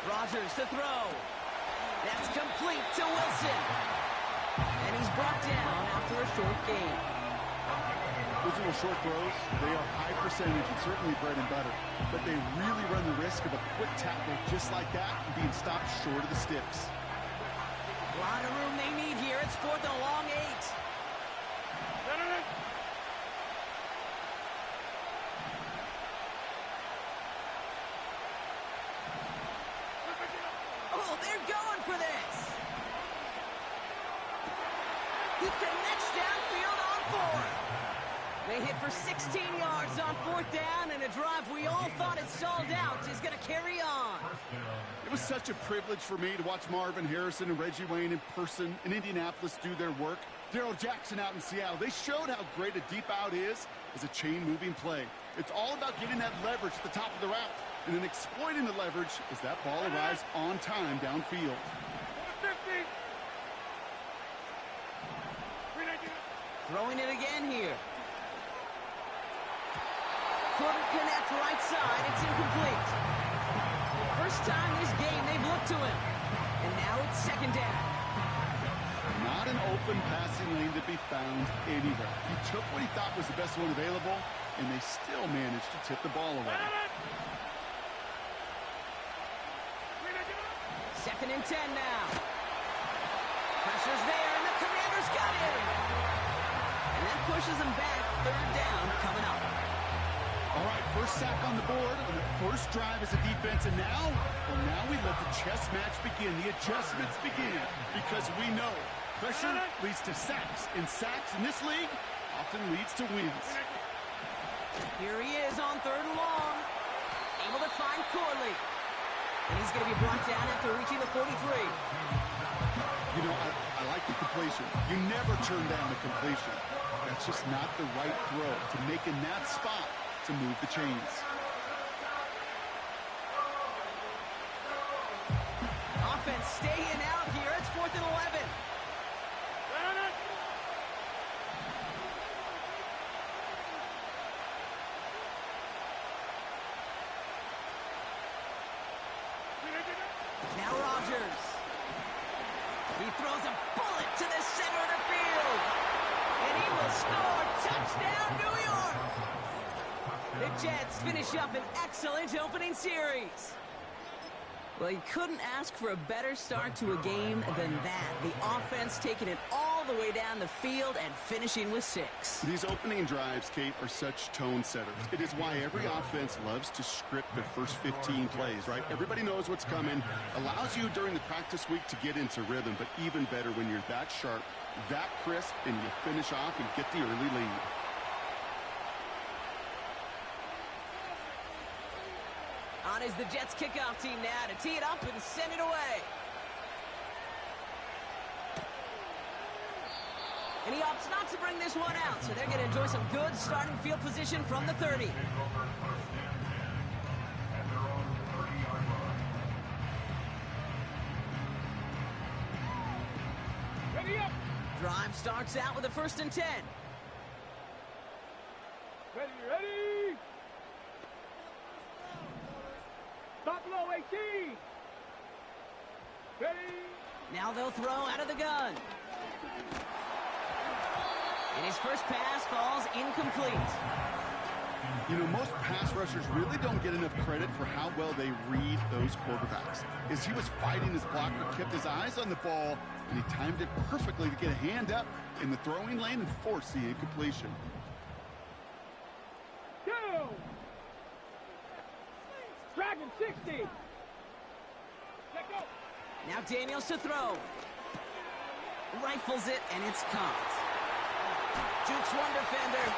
Rodgers to throw. That's complete to Wilson. And he's brought down after a short gain. Those little short throws, they are high percentage and certainly bread and butter. But they really run the risk of a quick tackle just like that and being stopped short of the sticks. A lot of room they need here. It's 4th and a long 8. Oh, they're going for this. He connects downfield on 4th. They hit for 16 yards on 4th down, and a drive we all thought had stalled out is going to carry on. It was such a privilege for me to watch Marvin Harrison and Reggie Wayne in person in Indianapolis do their work. Darrell Jackson out in Seattle. They showed how great a deep out is as a chain-moving play. It's all about getting that leverage at the top of the route and then exploiting the leverage as that ball arrives on time downfield. Throwing it again here. Couldn't connect right side. It's incomplete. First time this game they've looked to him. And now it's 2nd down. Not an open passing lane to be found anywhere. He took what he thought was the best one available, and they still managed to tip the ball away. 2nd and 10 now. Pressure's there, and the Commanders got him. And that pushes him back. 3rd down coming up. All right, first sack on the board on the first drive as a defense, and now we let the chess match begin. The adjustments begin because we know pressure leads to sacks, and sacks in this league often leads to wins. Here he is on 3rd and long. Able to find Corley. And he's going to be brought down after reaching the 43. You know, I like the completion. You never turn down a completion. That's just not the right throw to make in that spot to move the chains. Offense staying out here. It's 4th and 11. Now Rodgers. He throws a bullet to the center of the field. And he will score. Touchdown, New York. The Jets finish up an excellent opening series. Well, you couldn't ask for a better start to a game than that. The offense taking it all the way down the field and finishing with 6. These opening drives, Kate, are such tone setters. It is why every offense loves to script their first 15 plays, right? Everybody knows what's coming. Allows you during the practice week to get into rhythm, but even better when you're that sharp, that crisp, and you finish off and get the early lead. On is the Jets kickoff team now to tee it up and send it away. And he opts not to bring this one out, so they're going to enjoy some good starting field position from the 30. Ready up. Drive starts out with a 1st and 10. Ready, ready. Stop low, 18. Ready. Now they'll throw out of the gun. And his first pass falls incomplete. You know, most pass rushers really don't get enough credit for how well they read those quarterbacks. As he was fighting his blocker, kept his eyes on the ball, and he timed it perfectly to get a hand up in the throwing lane and force the incompletion. Go. Dragon 60. Let go. Now Daniels to throw. Rifles it, and it's caught. Jukes one defender.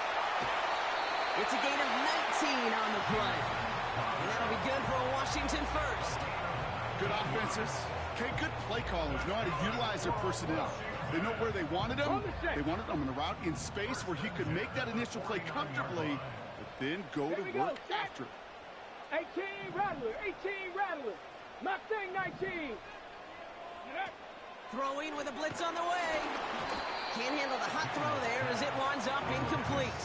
It's a gain of 19 on the play. And that'll be good for a Washington first. Good offenses. Okay, good play callers know how to utilize their personnel. They know where they wanted him. They wanted him on a route in space where he could make that initial play comfortably, but then go to work after it. 18 Rattler, 18 Rattler. Mustang 19. Throwing with a blitz on the way. Can't handle the hot throw there as it winds up incomplete.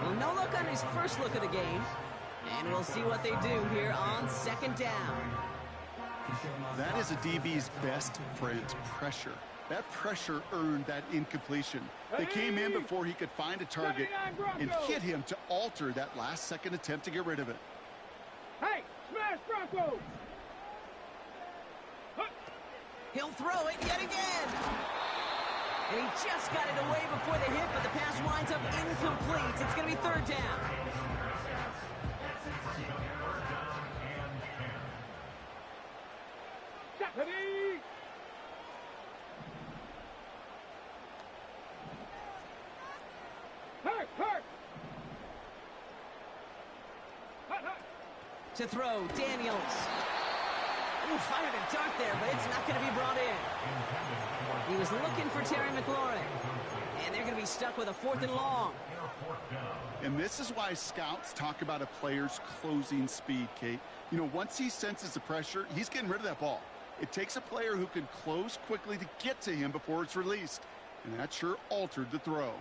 Well, no look on his first look of the game. And we'll see what they do here on 2nd down. That is a DB's best friend, pressure. That pressure earned that incompletion. They came in before he could find a target and hit him to alter that last-second attempt to get rid of it. Hey, smash Broncos! He'll throw it yet again. And he just got it away before the hit, but the pass winds up incomplete. It's going to be 3rd down. Ready? Hurt! To throw, Daniels. Ooh, fired a dart there, but it's not going to be brought in. He was looking for Terry McLaurin. And they're going to be stuck with a 4th and long. And this is why scouts talk about a player's closing speed, Kate. You know, once he senses the pressure, he's getting rid of that ball. It takes a player who can close quickly to get to him before it's released. And that sure altered the throw.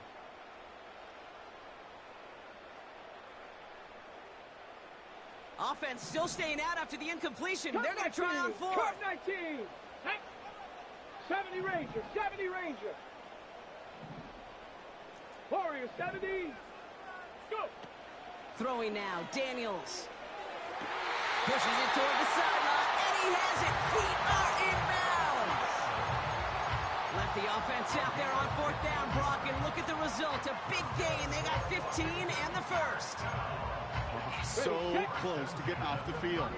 Offense still staying out after the incompletion. They're going to try on 4th. Cup 19. 70 Ranger, 70 Ranger. Warrior 70. Go. Throwing now, Daniels. Pushes it toward the sideline, and he has it. Feet are in bounds. Left the offense out there on 4th down, Brock, and look at the result. A big gain. They got 15 and the first. So close to getting off the field.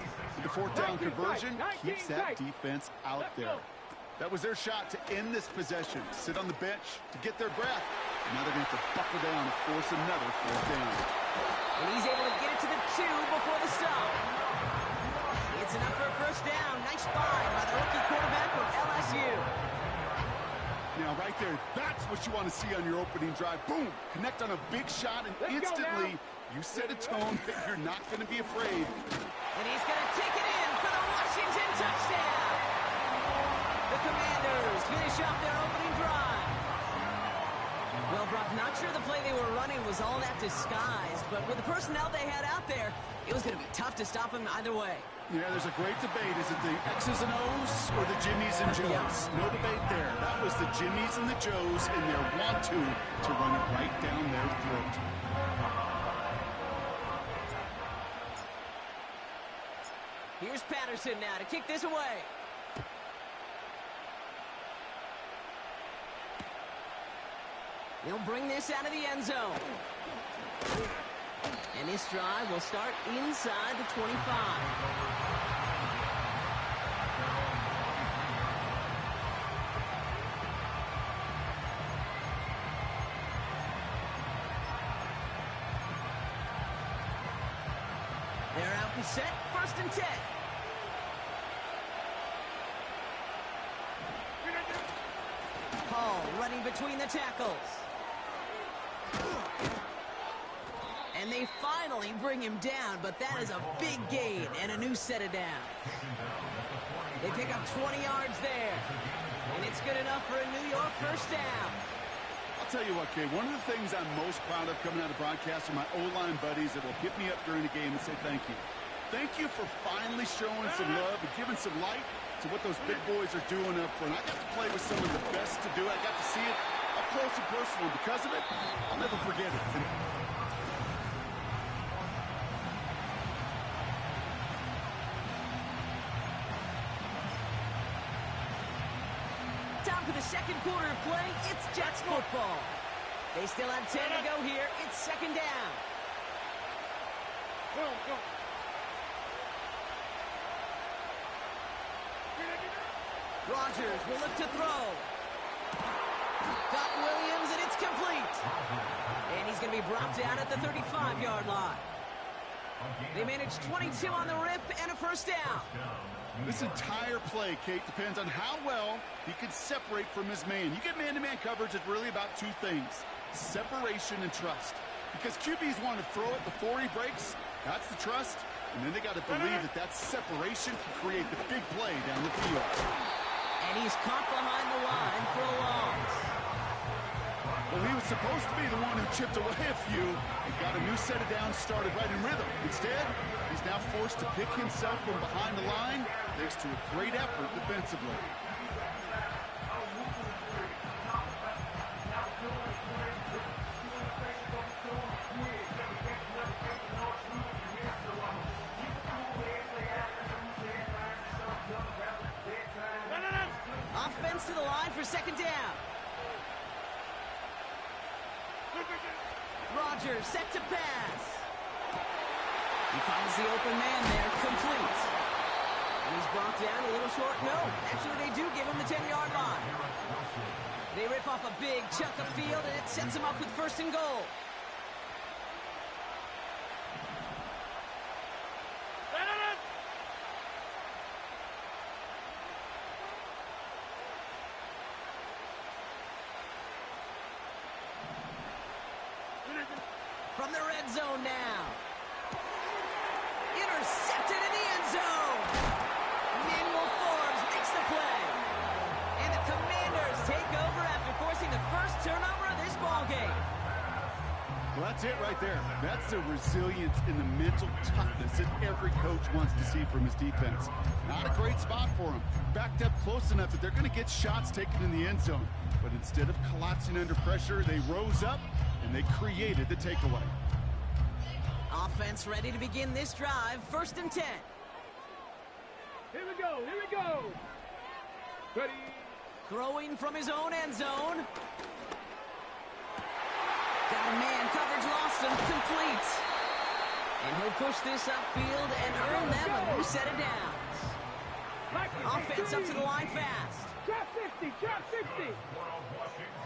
The 4th down conversion keeps that defense out there. That was their shot to end this possession. Sit on the bench to get their breath. Now they're going to have to buckle down and force another 4th down. And he's able to get it to the 2 before the stop. It's enough for a 1st down. Nice find by the rookie quarterback from LSU. Now, right there, that's what you want to see on your opening drive. Boom! Connect on a big shot, and instantly you set a tone that you're not going to be afraid. And he's going to take it in for the Washington touchdown. The Commanders finish off their opening drive. Well, Brock, not sure the play they were running was all that disguised, but with the personnel they had out there, it was going to be tough to stop him either way. Yeah, there's a great debate. Is it the X's and O's or the Jimmies and Joes? No debate there. That was the Jimmies and the Joes in their want-to run it right down their throat. Here's Patterson now to kick this away. He'll bring this out of the end zone. And this drive will start inside the 25. They're out and set, 1st and 10. Hall running between the tackles. And they finally bring him down, but that is a big gain and a new set of downs. They pick up 20 yards there, and it's good enough for a New York 1st down. I'll tell you what, Kay, one of the things I'm most proud of coming out of broadcast are my O-line buddies that will hit me up during the game and say thank you. Thank you for finally showing some love and giving some light to what those big boys are doing up front. I got to play with some of the best to do it. I got to see it up close and personal. Because of it, I'll never forget it. Time for the second quarter of play. It's Jets football. They still have 10 to go here. It's 2nd down. Go, go. Rodgers will look to throw. Got Williams, and it's complete. And he's going to be brought down at the 35-yard line. They managed 22 on the rip and a 1st down. This entire play, Kate, depends on how well he can separate from his man. You get man-to-man coverage, it's really about 2 things, separation and trust. Because QBs want to throw it before he breaks, that's the trust, and then they got to believe that that separation can create the big play down the field. And he's caught behind the line for a loss. Well, he was supposed to be the one who chipped away a few and got a new set of downs started right in rhythm. Instead, he's now forced to pick himself from behind the line thanks to a great effort defensively. Offense to the line for 2nd down. Rodgers set to pass. He finds the open man there, complete. And he's brought down a little short. No, actually they do give him the 10-yard line. They rip off a big chunk of field, and it sets him up with 1st and goal. From the red zone now. Intercepted in the end zone. Emmanuel Forbes makes the play. And the Commanders take over after forcing the 1st turnover of this ballgame. Well, that's it right there. That's the resilience and the mental toughness that every coach wants to see from his defense. Not a great spot for him. Backed up close enough that they're going to get shots taken in the end zone. But instead of collapsing under pressure, they rose up and they created the takeaway. Offense ready to begin this drive. 1st and 10. Here we go, here we go. Ready. Throwing from his own end zone. Got a man, coverage lost him, complete. And he'll push this upfield and earn them a new set of downs. Offense up to the line fast. Drop 60, drop 60.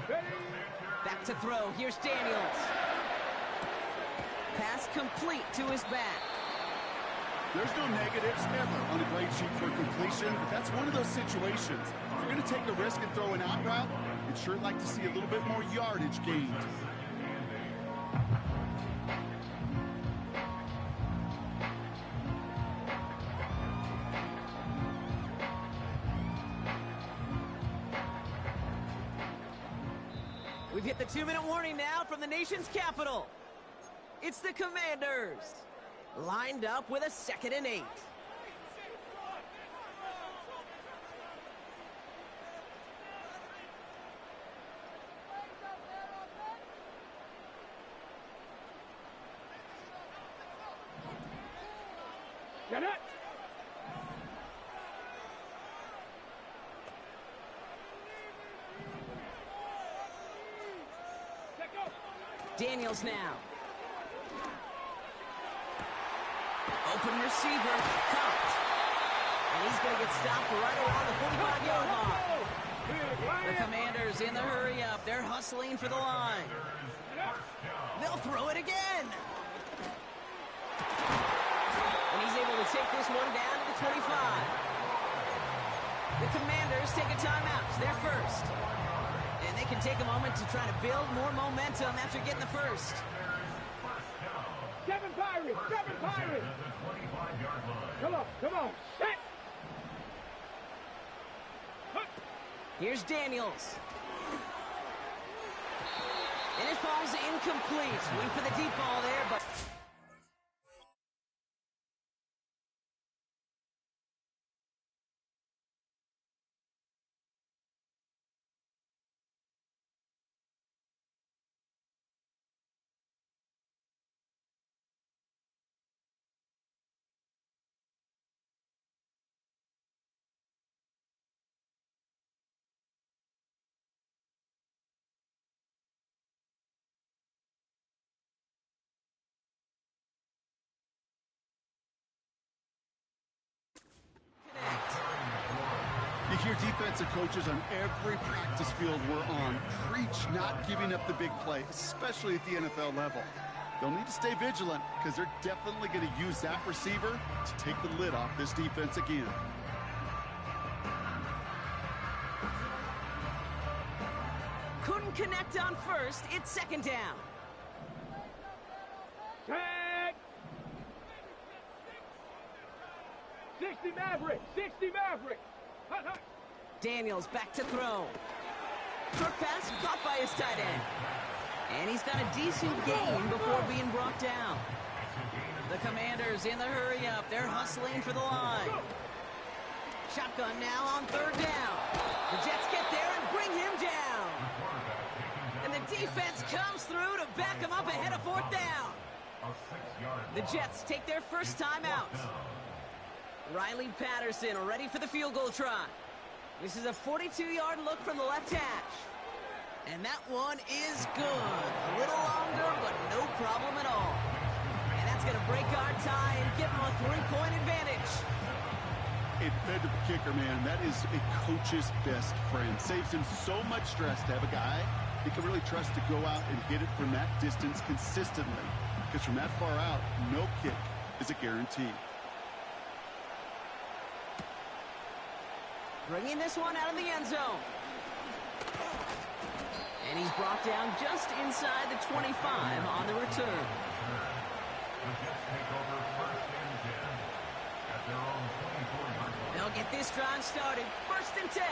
Ready. Back to throw, here's Daniels. Pass complete to his back. There's no negatives ever on a grade sheet for completion, but that's one of those situations. If you're going to take a risk and throw an out route, you'd sure like to see a little bit more yardage gained. We've hit the 2-minute warning now from the nation's capital. It's the Commanders, lined up with a 2nd and 8. Get it. Daniels now. Open receiver, caught. And he's going to get stopped right around the 45-yard line. The Commanders in the hurry up. They're hustling for the line. They'll throw it again. And he's able to take this one down to the 25. The Commanders take a timeout. They're first. And they can take a moment to try to build more momentum after getting the first. Seven Pirates! Seven Pirates! Come on, come on, set! Here's Daniels. And it falls incomplete. Went for the deep ball there, but... You hear defensive coaches on every practice field we're on preach not giving up the big play, especially at the NFL level. They'll need to stay vigilant because they're definitely going to use that receiver to take the lid off this defense again. Couldn't connect on first. It's second down. Tag! 60 Maverick! 60 Maverick! Hut, hut. Daniels back to throw. Short pass caught by his tight end. And he's got a decent gain before being brought down. The Commanders in the hurry up. They're hustling for the line. Shotgun now on third down. The Jets get there and bring him down. And the defense comes through to back him up ahead of fourth down. The Jets take their first time out. Riley Patterson ready for the field goal try. This is a 42-yard look from the left hash. And that one is good. A little longer, but no problem at all. And that's going to break our tie and give him a 3-point advantage. A dependable kicker, man. That is a coach's best friend. Saves him so much stress to have a guy he can really trust to go out and hit it from that distance consistently. Because from that far out, no kick is a guarantee. Bringing this one out of the end zone. And he's brought down just inside the 25 on the return. They'll get this drive started. First and 10.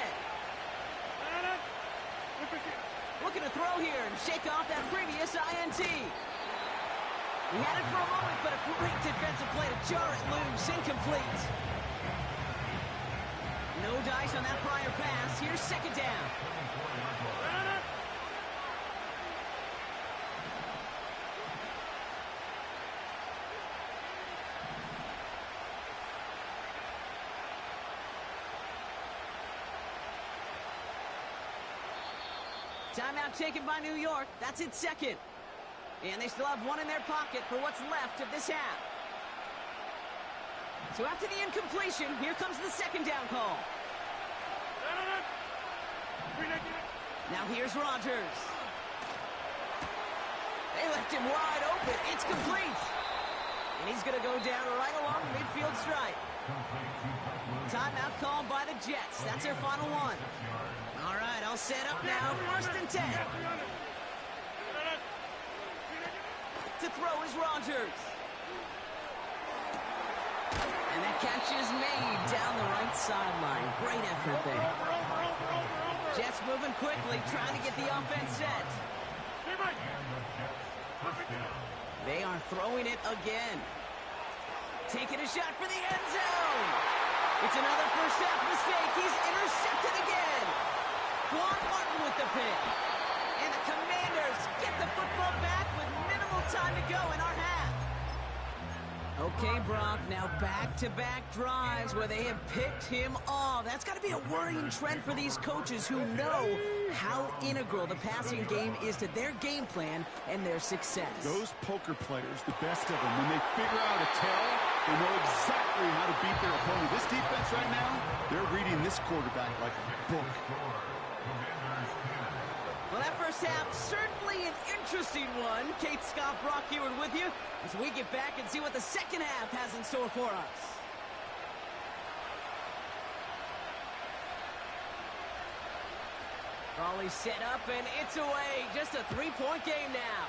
Looking to throw here and shake off that previous INT. He had it for a moment, but a great defensive play to jar it loose. Incomplete. No dice on that prior pass. Here's second down. Timeout taken by New York. That's its second. And they still have one in their pocket for what's left of this half. So after the incompletion, here comes the second down call. Now here's Rodgers. They left him wide open. It's complete. And he's going to go down right along the midfield stripe. Timeout called by the Jets. That's their final one. All right, I'll set up now. First and 10. To throw is Rodgers. And that catch is made down the right sideline. Great effort there. Jets moving quickly, trying to get the offense set. They are throwing it again. Taking a shot for the end zone. It's another first half mistake. He's intercepted again. Quan Martin with the pick. And the Commanders get the football back with minimal time to go in our half. Okay, Brock, now back-to-back drives where they have picked him off. That's got to be a worrying trend for these coaches who know how integral the passing game is to their game plan and their success. Those poker players, the best of them, when they figure out a tell, they know exactly how to beat their opponent. This defense right now, they're reading this quarterback like a book. Well, that first half, certainly an interesting one. Kate, Scott, Brock Eward with you as we get back and see what the second half has in store for us. Raleigh set up, and it's away. Just a three-point game now.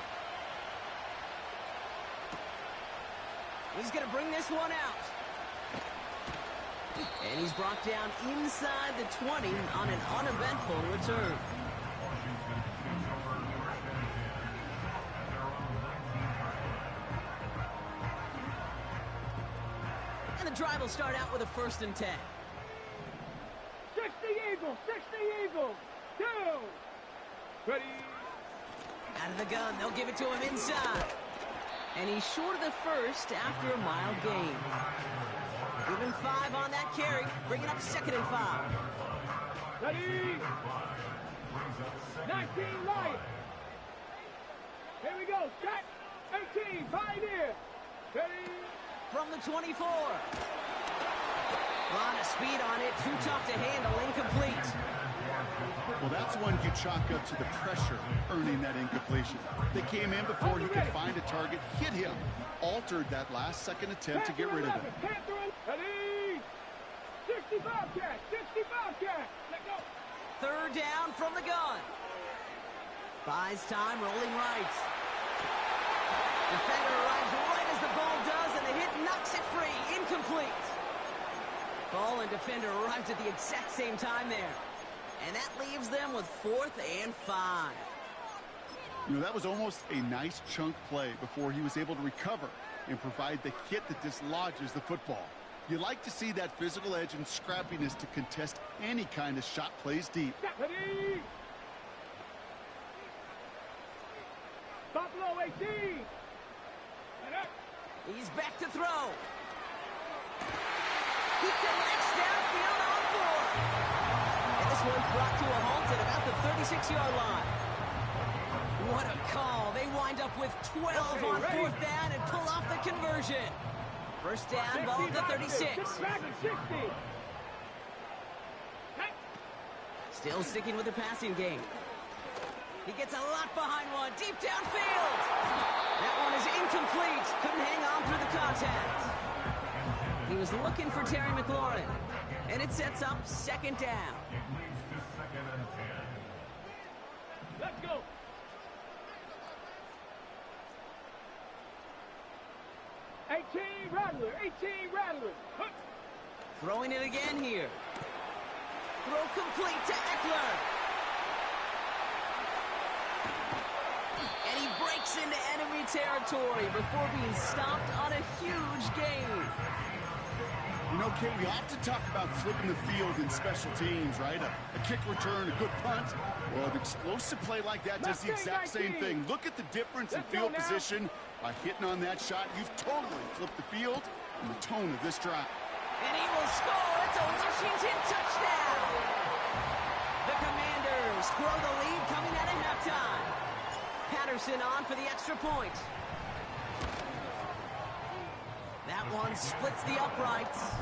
He's going to bring this one out. And he's brought down inside the 20 on an uneventful return. And the drive will start out with a 1st and 10. 60 Eagles, 60 Eagles. 2. Ready. Out of the gun, they'll give it to him inside. And he's short of the first after a mild gain. Give him 5 on that carry, bringing up 2nd and 5. Ready. 19 light. Here we go. Set. 18. Pioneer. Ready. From the 24. A lot of speed on it. Too tough to handle. Incomplete. Well, that's one you chalk up to the pressure earning that incompletion. They came in before he could find a target, hit him, altered that last-second attempt to get rid of him. Ready. 65 catch. 65 catch. Let go. 3rd down from the gun. Buys time, rolling right. Defender arrives right as the ball does, and the hit knocks it free. Incomplete. Ball and defender arrives at the exact same time there. And that leaves them with 4th and 5. You know, that was almost a nice chunk play before he was able to recover and provide the hit that dislodges the football. You like to see that physical edge and scrappiness to contest any kind of shot plays deep. Ready. Buffalo 18. He's back to throw. He connects downfield on 4. And this one's brought to a halt at about the 36-yard line. What a call. They wind up with 12 on 4th down and pull off the conversion. 1st down, ball at the 36. Still sticking with the passing game. He gets a lot behind one, deep downfield. That one is incomplete. Couldn't hang on through the contact. He was looking for Terry McLaurin. And it sets up 2nd down. Let's go. Rattler. 18 Rattler. Throwing it again here. Throw complete to Eckler. And he breaks into enemy territory before being stopped on a huge gain. You know, Kate, we often talk about flipping the field in special teams, right? A kick return, a good punt. Well, an explosive play like that does the exact same thing. Look at the difference in field position. By hitting on that shot, you've totally flipped the field and the tone of this drive. And he will score. It's a Washington touchdown. The Commanders grow the lead coming out of halftime. Patterson on for the extra point. That one splits the uprights.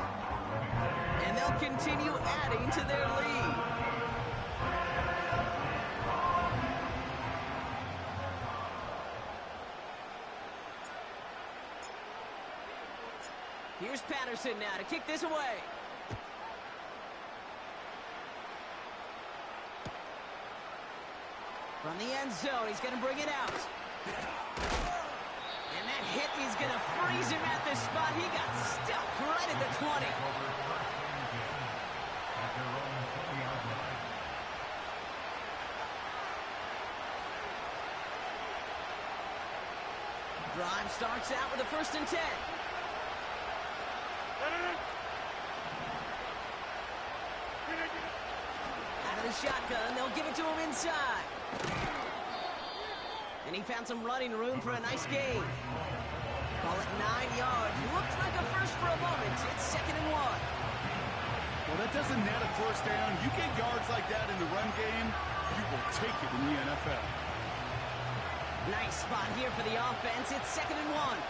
And they'll continue adding to their lead. Here's Patterson now to kick this away. From the end zone, he's going to bring it out. And that hit, he's going to freeze him at this spot. He got stuck right at the 20. Drive starts out with a 1st and 10. Out of the shotgun, they'll give it to him inside. And he found some running room for a nice gain. Call it 9 yards. Looks like a first for a moment. It's 2nd and 1. Well, that doesn't net a first down. You get yards like that in the run game, you will take it in the NFL. Nice spot here for the offense. It's 2nd and 1.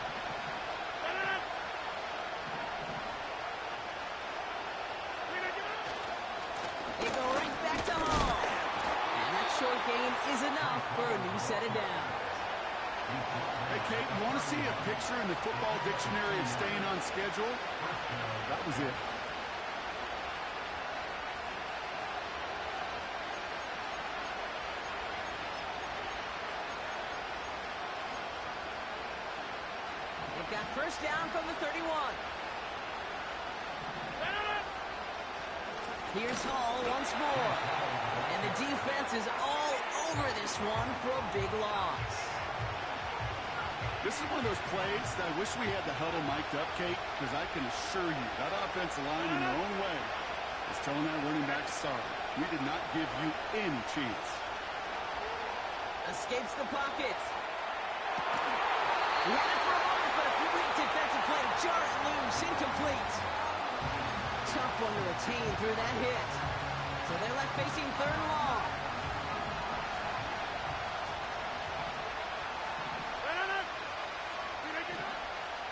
They go right back to home. And that short gain is enough for a new set of downs. Hey, Kate, you want to see a picture in the football dictionary of staying on schedule? That was it. They've got first down from the 31. Here's Hall once more. And the defense is all over this one for a big loss. This is one of those plays that I wish we had the huddle mic'd up, Kate, because I can assure you that offensive line in their own way is telling that running back, sorry, we did not give you any chance. Escapes the pocket. Ran it for a moment, but a great defensive play to jar it loose, incomplete. Tough one to retain through that hit. So they're left facing 3rd and long.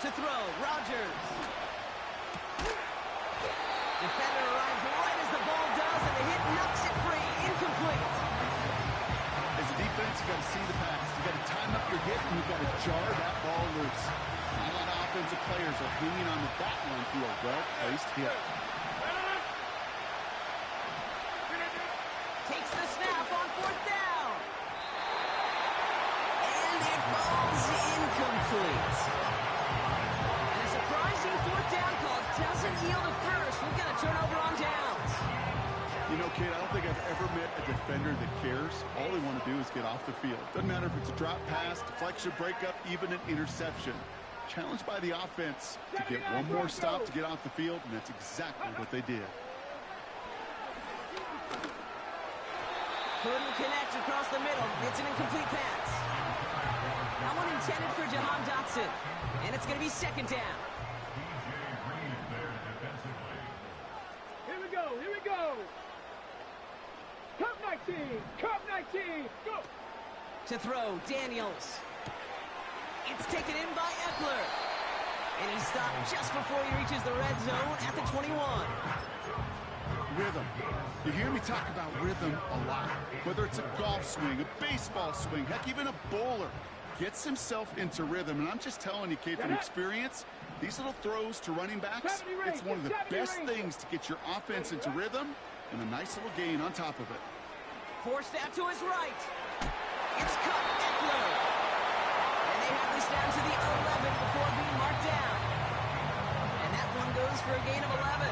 To throw, Rodgers. Defender arrives right as the ball does, and the hit knocks it free. Incomplete. As a defense, you got to see the pass. You got to time up your hit, and you got to jar that ball loose. Not a lot of offensive players are hanging on to that one through a well-placed hit. Takes the snap on 4th down. And it falls incomplete. And a surprising 4th down call doesn't yield a first. We've got a turnover on downs. You know, Kate, I don't think I've ever met a defender that cares. All they want to do is get off the field. Doesn't matter if it's a drop pass, deflection, breakup, even an interception. Challenged by the offense to get one more stop to get off the field, and that's exactly what they did. Couldn't connect across the middle. It's an incomplete pass. That one intended for Jahan Dotson. And it's going to be 2nd down. Here we go, here we go. Cup 19, Cup 19, go. To throw, Daniels. It's taken in by Eckler. And he stopped just before he reaches the red zone at the 21. Rhythm. You hear me talk about rhythm a lot. Whether it's a golf swing, a baseball swing, heck, even a bowler gets himself into rhythm. And I'm just telling you, Kate, from experience, these little throws to running backs, it's one of the best things to get your offense into rhythm and a nice little gain on top of it. Forced out to his right. It's cut, Eckler. And they have this down to the 11 before being marked down. And that one goes for a gain of 11.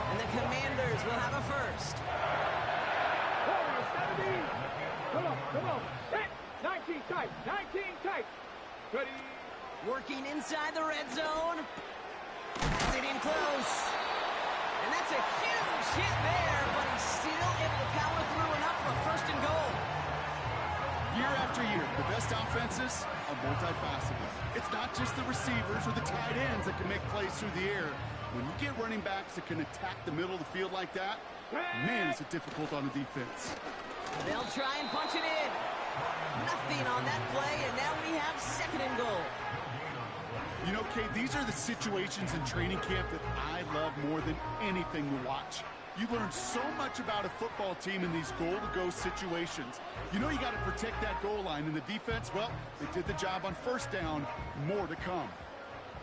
And the Commanders will have a first. Come on. Hit. 19 tight, 19 tight. Ready. Working inside the red zone. Has it in close. And that's a huge hit there, but he's still able to power through enough for a 1st and goal. Year after year, the best offenses are multifaceted. It's not just the receivers or the tight ends that can make plays through the air. When you get running backs that can attack the middle of the field like that, man, is it difficult on the defense. They'll try and punch it in. Nothing on that play, and now we have 2nd and goal. You know, Kate, these are the situations in training camp that I love more than anything to watch. You learn so much about a football team in these goal-to-go situations. You know you got to protect that goal line, and the defense, well, they did the job on 1st down. More to come.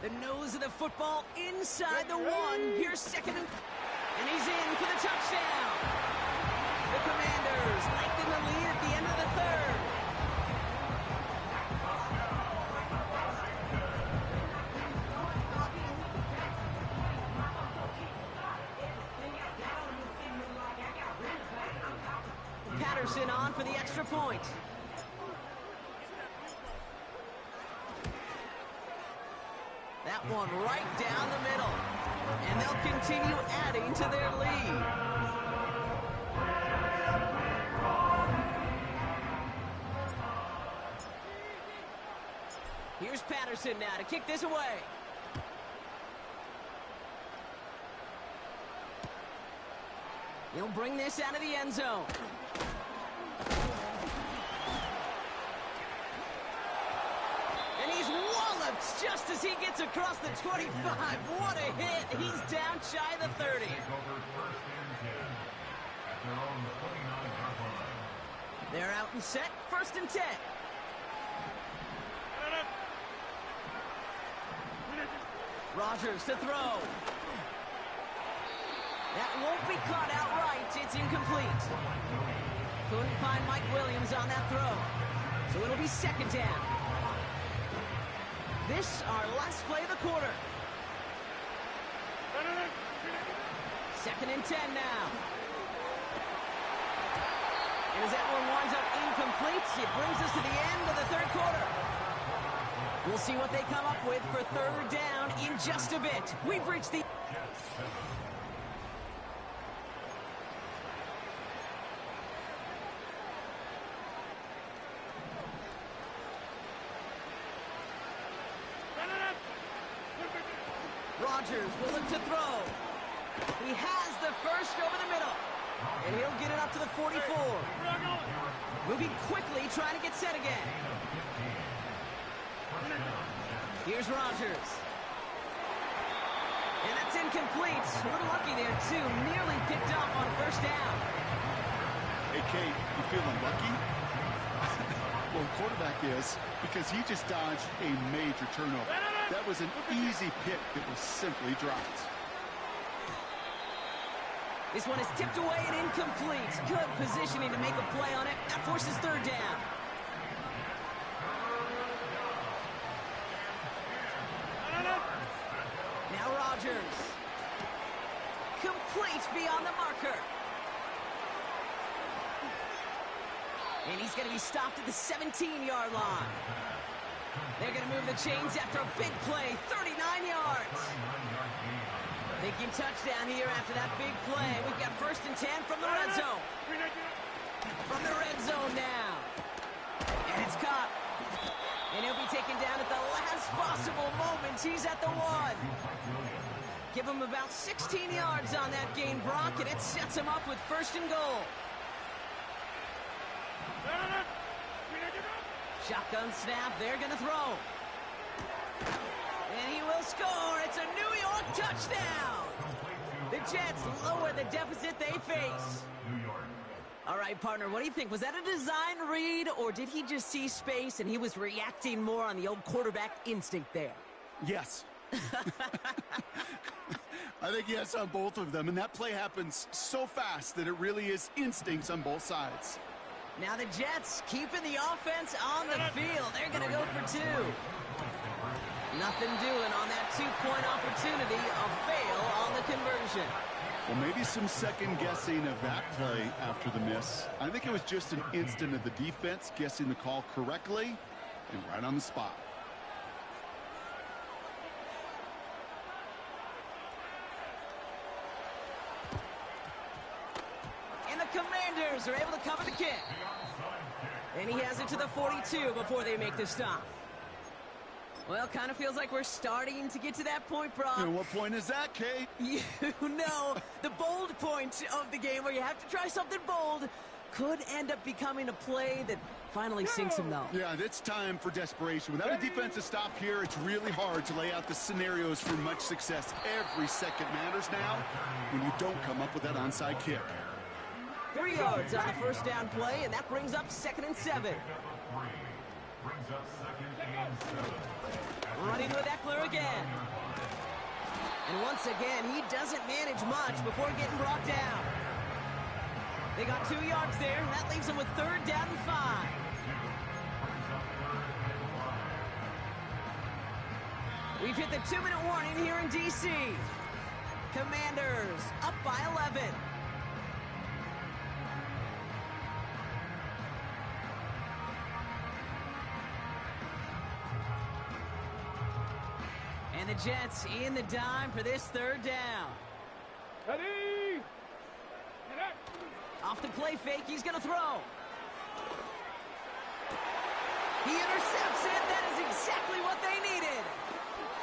The nose of the football inside the 1. Here's 2nd and he's in for the touchdown. The Commanders lengthen the lead at the end of the 3rd. Patterson on for the extra point. That one right down the middle. And they'll continue adding to their lead. Here's Patterson now to kick this away. He'll bring this out of the end zone. And he's walloped just as he gets across the 25. What a hit. He's down shy of the 30. They're out and set. 1st and 10. Rodgers to throw. That won't be caught outright. It's incomplete. Couldn't find Mike Williams on that throw. So it'll be 2nd down. This, our last play of the quarter. 2nd and 10 now. And as that one winds up incomplete, it brings us to the end of the 3rd quarter. We'll see what they come up with for 3rd down in just a bit. We've reached the... Rodgers will look to throw. He has the first over the middle. And he'll get it up to the 44. Moving quickly, trying to get set again. Here's Rodgers. And that's incomplete. A little lucky there, too. Nearly picked off on 1st down. Hey, Kate, you feeling lucky? Well, the quarterback is, because he just dodged a major turnover. That was an easy pick that was simply dropped. This one is tipped away and incomplete. Good positioning to make a play on it. That forces 3rd down. Now Rodgers. Complete beyond the marker. And he's going to be stopped at the 17-yard line. They're going to move the chains after a big play. 39 yards. Thinking touchdown here after that big play. We've got 1st and 10 from the red zone. From the red zone now. And it's caught. And he'll be taken down at the last possible moment. He's at the 1. Give him about 16 yards on that gain, Brock, and it sets him up with 1st and goal. Shotgun snap. They're going to throw. And he will score. It's a New York touchdown. The Jets lower the deficit they face. All right, partner, what do you think? Was that a design read, or did he just see space and he was reacting more on the old quarterback instinct there? Yes. I think yes on both of them, and that play happens so fast that it really is instincts on both sides. Now the Jets keeping the offense on the field. They're going to go for 2. Nothing doing on that 2-point opportunity. A fail on the conversion. Well, maybe some second guessing of that play after the miss. I think it was just an instant of the defense guessing the call correctly and right on the spot. And the Commanders are able to cover the kick. And he has it to the 42 before they make the stop. Well, kind of feels like we're starting to get to that point, Brock. And what point is that, Kate? You know, the bold point of the game where you have to try something bold could end up becoming a play that finally sinks him, though. Yeah, it's time for desperation. Without a defensive stop here, it's really hard to lay out the scenarios for much success. Every second matters now when you don't come up with that onside kick. 3 yards on the 1st down play, and that brings up 2nd and 7. Running with Eckler again. And once again, he doesn't manage much before getting brought down. They got 2 yards there, and that leaves them with 3rd down and 5. We've hit the 2-minute warning here in D.C. Commanders up by 11. And the Jets in the dime for this 3rd down. Ready? Off the play fake, he's going to throw. He intercepts it. That is exactly what they needed.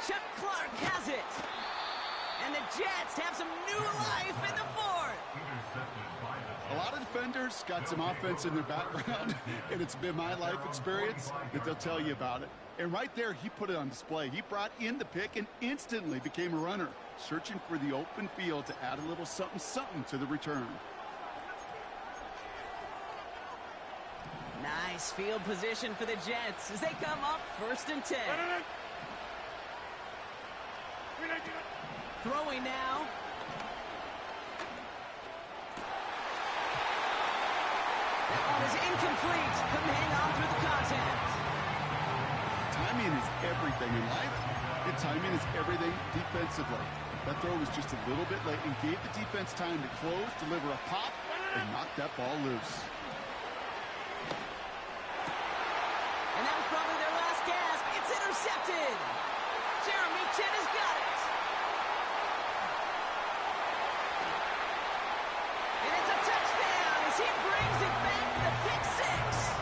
Chuck Clark has it. And the Jets have some new life in the fourth. A lot of defenders got some offense in their background, and it's been my life experience that they'll tell you about it. And right there, he put it on display. He brought in the pick and instantly became a runner, searching for the open field to add a little something to the return. Nice field position for the Jets as they come up 1st and 10. Throwing now. That one is incomplete. Couldn't hang on through the contact. Timing is everything in life, and timing is everything defensively. That throw was just a little bit late and gave the defense time to close, deliver a pop, and knock that ball loose. And that was probably their last gasp. It's intercepted. Jeremy Chin has got it. And it's a touchdown as he brings it back for the pick six.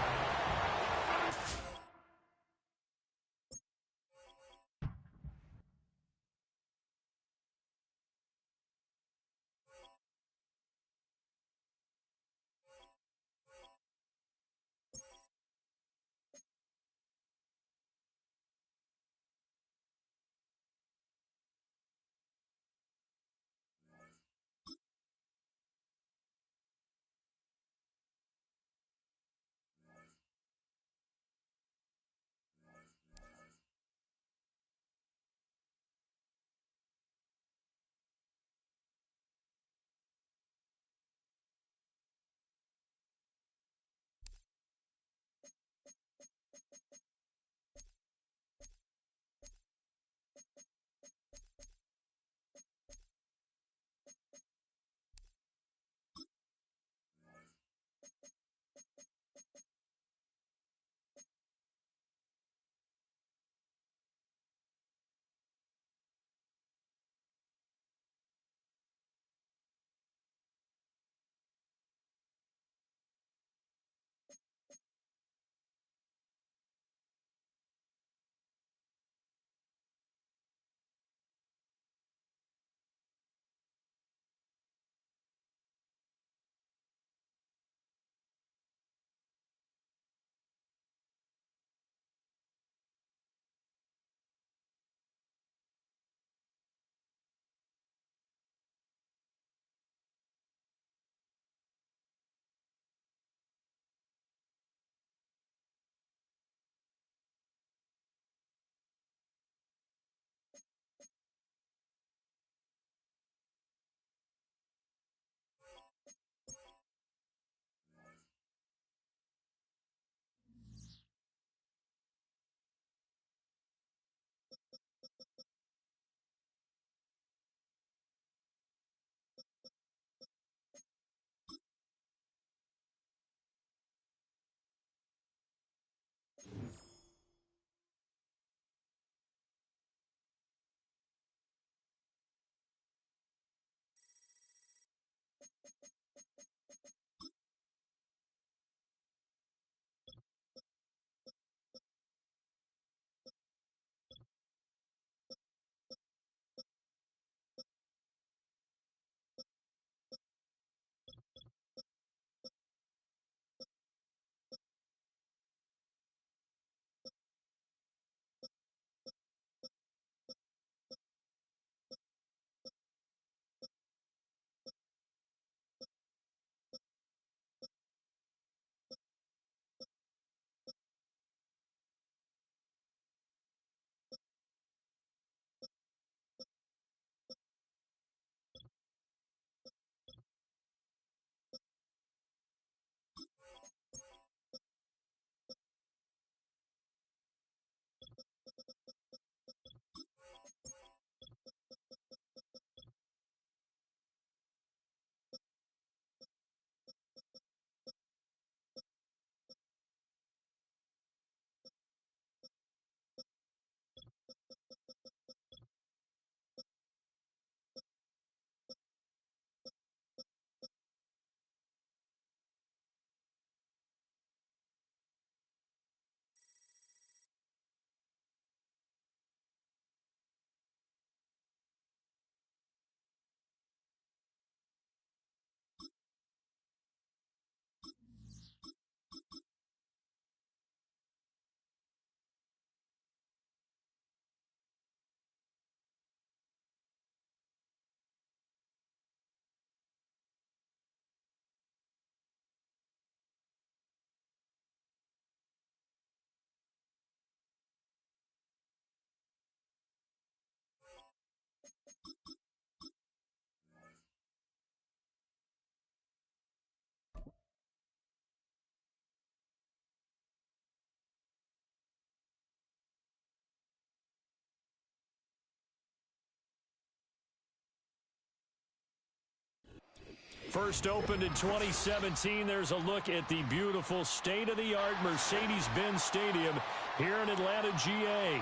First opened in 2017. There's a look at the beautiful state-of-the-art Mercedes-Benz Stadium here in Atlanta, GA.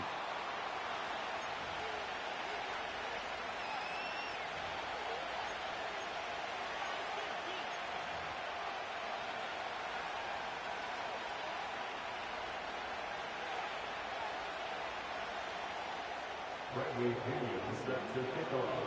Bradley Pinion set to kick off.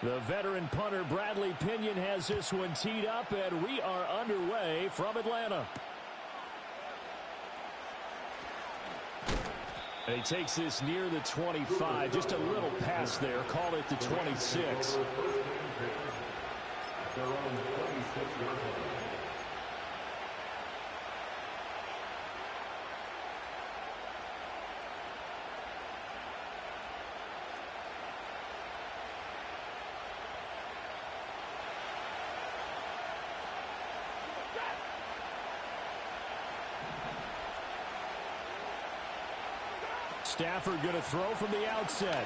The veteran punter Bradley Pinion has this one teed up, and we are underway from Atlanta. And he takes this near the 25, just a little pass there, call it the 26. They're on the 26-yard line. Stafford going to throw from the outset.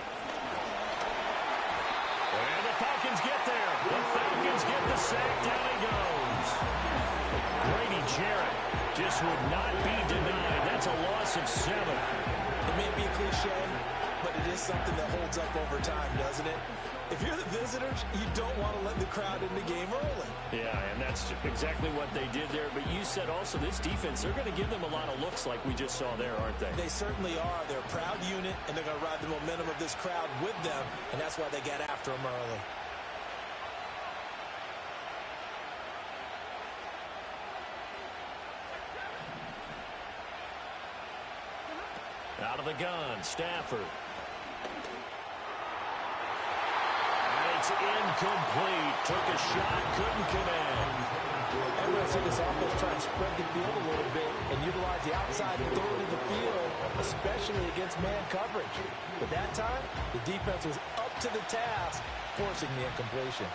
And the Falcons get there. The Falcons get the sack. Down he goes. Grady Jarrett just would not be denied. That's a loss of 7. It may be a cliche, but it is something that holds up over time, doesn't it? If you're the visitors, you don't want to let the crowd in the game early. Yeah, and that's exactly what they did there. But you said also this defense, they're going to give them a lot of looks like we just saw there, aren't they? They certainly are. They're a proud unit, and they're going to ride the momentum of this crowd with them, and that's why they get after them early. Out of the gun, Stafford. It's incomplete. Took a shot, couldn't connect. I'm going to see this offense try and spread the field a little bit and utilize the outside third of the field, especially against man coverage. But that time, the defense was up to the task, forcing the incompletion.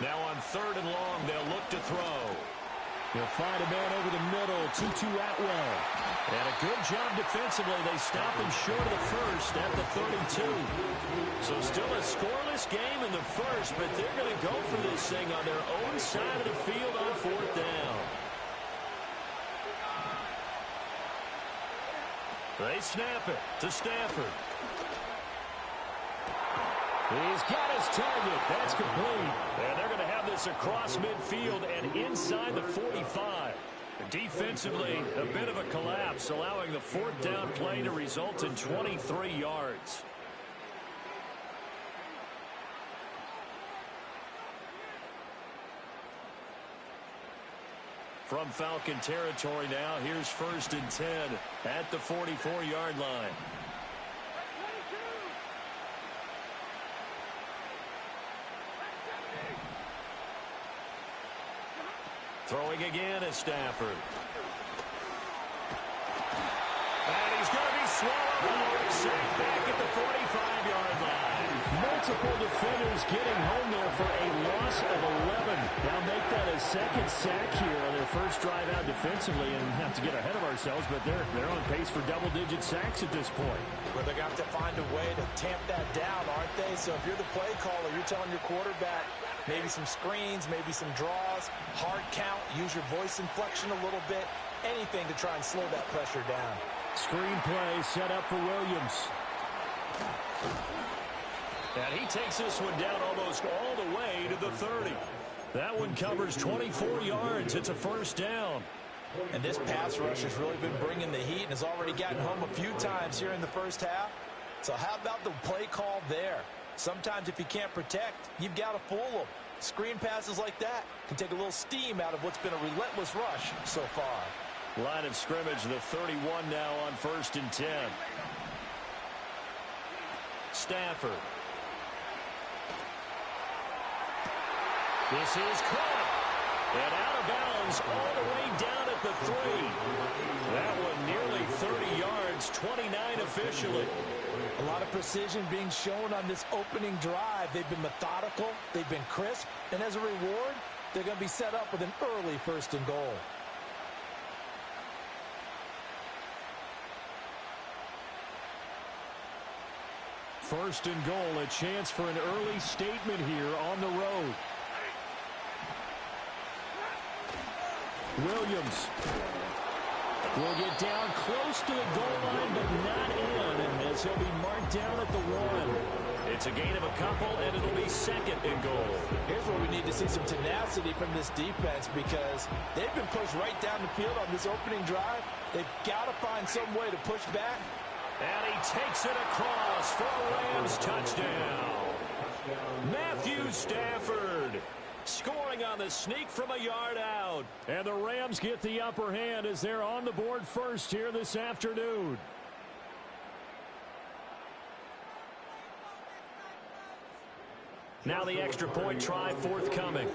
Now on 3rd and long, they'll look to throw. They'll find a man over the middle, Tutu Atwell. And a good job defensively. They stop him short of the first at the 32. So still a scoreless game in the first, but they're going to go for this thing on their own side of the field on 4th down. They snap it to Stafford. He's got his target. That's complete. And they're going to have this across midfield and inside the 45. Defensively, a bit of a collapse, allowing the 4th down play to result in 23 yards. From Falcon territory now, here's 1st and 10 at the 44-yard line. Throwing again is Stafford. And he's going to be swallowed. Sacked back at the 45-yard line. Multiple defenders getting home there for a loss of 11. Now make that a 2nd sack here on their first drive out defensively, and have to get ahead of ourselves, but they're on pace for double-digit sacks at this point. Well, they're going to have to find a way to tamp that down, aren't they? So if you're the play caller, you're telling your quarterback, maybe some screens, maybe some draws, hard count, use your voice inflection a little bit, anything to try and slow that pressure down. Screen play set up for Williams. And he takes this one down almost all the way to the 30. That one covers 24 yards. It's a 1st down. And this pass rush has really been bringing the heat and has already gotten home a few times here in the first half. So how about the play call there? Sometimes if you can't protect, you've got to fool them. Screen passes like that can take a little steam out of what's been a relentless rush so far. Line of scrimmage, the 31 now on 1st and 10. Stafford. This is caught. And out of bounds all the way down at the 3. That one nearly 30 yards, 29 officially. A lot of precision being shown on this opening drive. They've been methodical, they've been crisp, and as a reward, they're going to be set up with an early 1st and goal. First and goal, a chance for an early statement here on the road. Williams will get down close to the goal line, but not in, and as he'll be marked down at the 1. It's a gain of a couple, and it'll be 2nd and goal. Here's where we need to see some tenacity from this defense because they've been pushed right down the field on this opening drive. They've got to find some way to push back. And he takes it across for a Rams touchdown. Matthew Stafford scoring on the sneak from a yard out. And the Rams get the upper hand as they're on the board first here this afternoon. Now the extra point try forthcoming.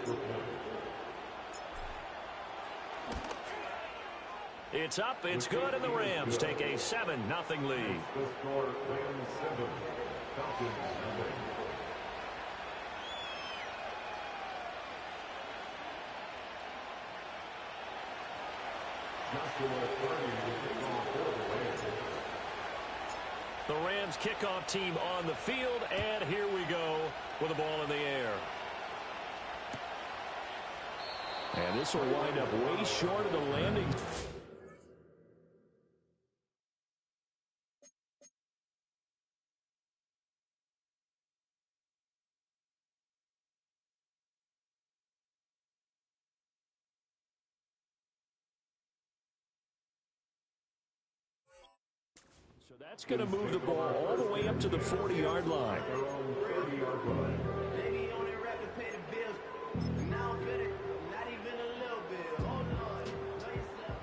It's up, it's good, and the Rams take a 7-0 lead. The score, Rams 7, Falcons 0. The Rams kickoff team on the field, and here we go with the ball in the air. And this will wind up way short of the landing. So that's going to move the ball all the way up to the 40-yard line. Maybe you only rap to pay the bills. Now I'm feeling not even a little bit. Oh, Lord. Know yourself.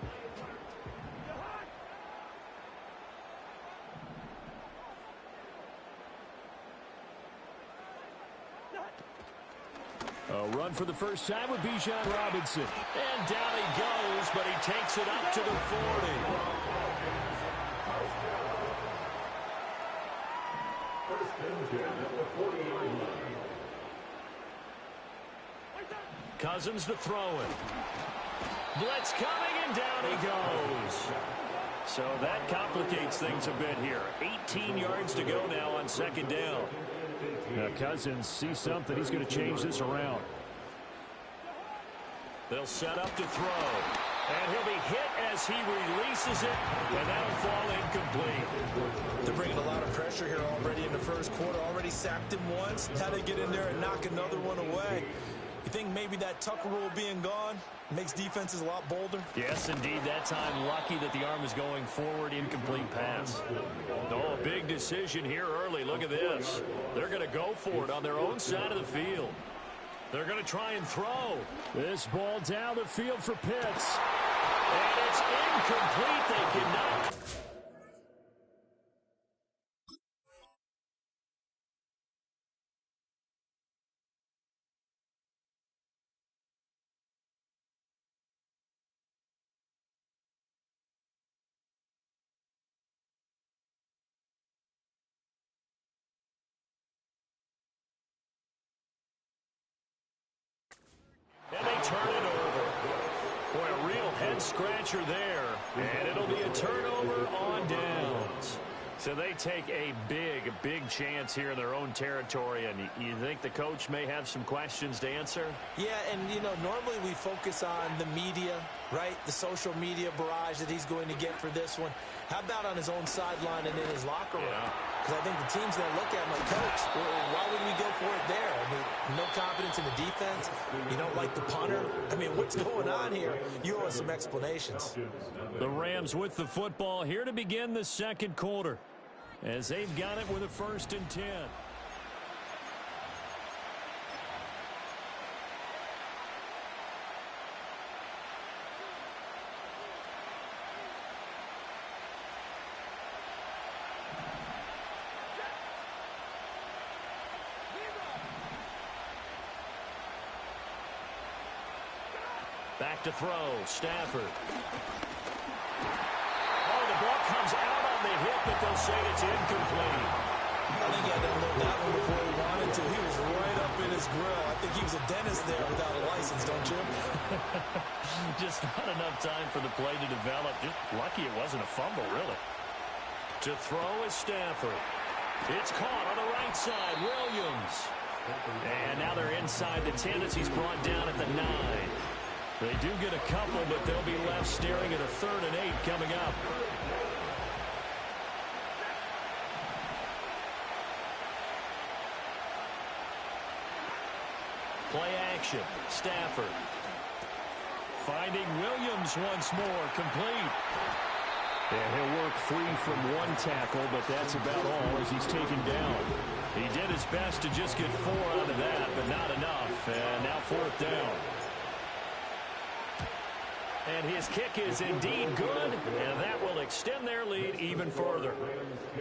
A run for the first time with Bijan Robinson. And down he goes, but he takes it up to the 40. Cousins to throw it. Blitz coming, and down he goes. So that complicates things a bit here. 18 yards to go now on 2nd down. Now Cousins sees something. He's going to change this around. They'll set up to throw. And he'll be hit as he releases it, and that'll fall incomplete. They're bringing a lot of pressure here already in the first quarter. Already sacked him once. How to get in there and knock another one away. You think maybe that Tucker rule being gone makes defenses a lot bolder? Yes, indeed. That time, lucky that the arm is going forward, incomplete pass. Oh, a big decision here early. Look at this. They're going to go for it on their own side of the field. They're going to try and throw. This ball down the field for Pitts. And it's incomplete. They cannot. And they turn it over. Boy, a real head-scratcher there. And it'll be a turnover on downs. So they take a big chance here in their own territory. And you think the coach may have some questions to answer? Yeah, and, you know, normally we focus on the media, right? The social media barrage that he's going to get for this one. How about on his own sideline and in his locker room? Because I think the team's going to look at him like, Coach, why would we go for it there? I mean, no confidence in the defense. You don't like the punter. I mean, what's going on here? You owe us some explanations. The Rams with the football here to begin the second quarter, as they've got it with a 1st and 10. Back to throw. Stafford. Oh, the ball comes out on the hit, but they'll say it's incomplete. I think he had to unload that one before he wanted to. He was right up in his grill. I think he was a dentist there without a license, don't you? Just not enough time for the play to develop. Just lucky it wasn't a fumble, really. To throw is Stafford. It's caught on the right side. Williams. And now they're inside the 10 as he's brought down at the 9. They do get a couple, but they'll be left staring at a 3rd and 8 coming up. Play action. Stafford. Finding Williams once more. Complete. And he'll work free from one tackle, but that's about all as he's taken down. He did his best to just get 4 out of that, but not enough. And now 4th down. And his kick is indeed good, and that will extend their lead even further.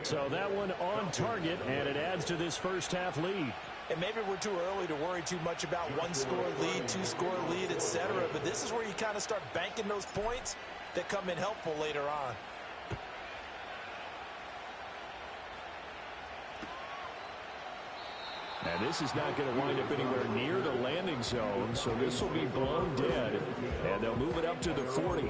So that one on target, and it adds to this first half lead. And maybe we're too early to worry too much about 1-score lead, 2-score lead, etc. But this is where you kind of start banking those points that come in helpful later on. And this is not going to wind up anywhere near the landing zone, so this will be blown dead. And they'll move it up to the 40.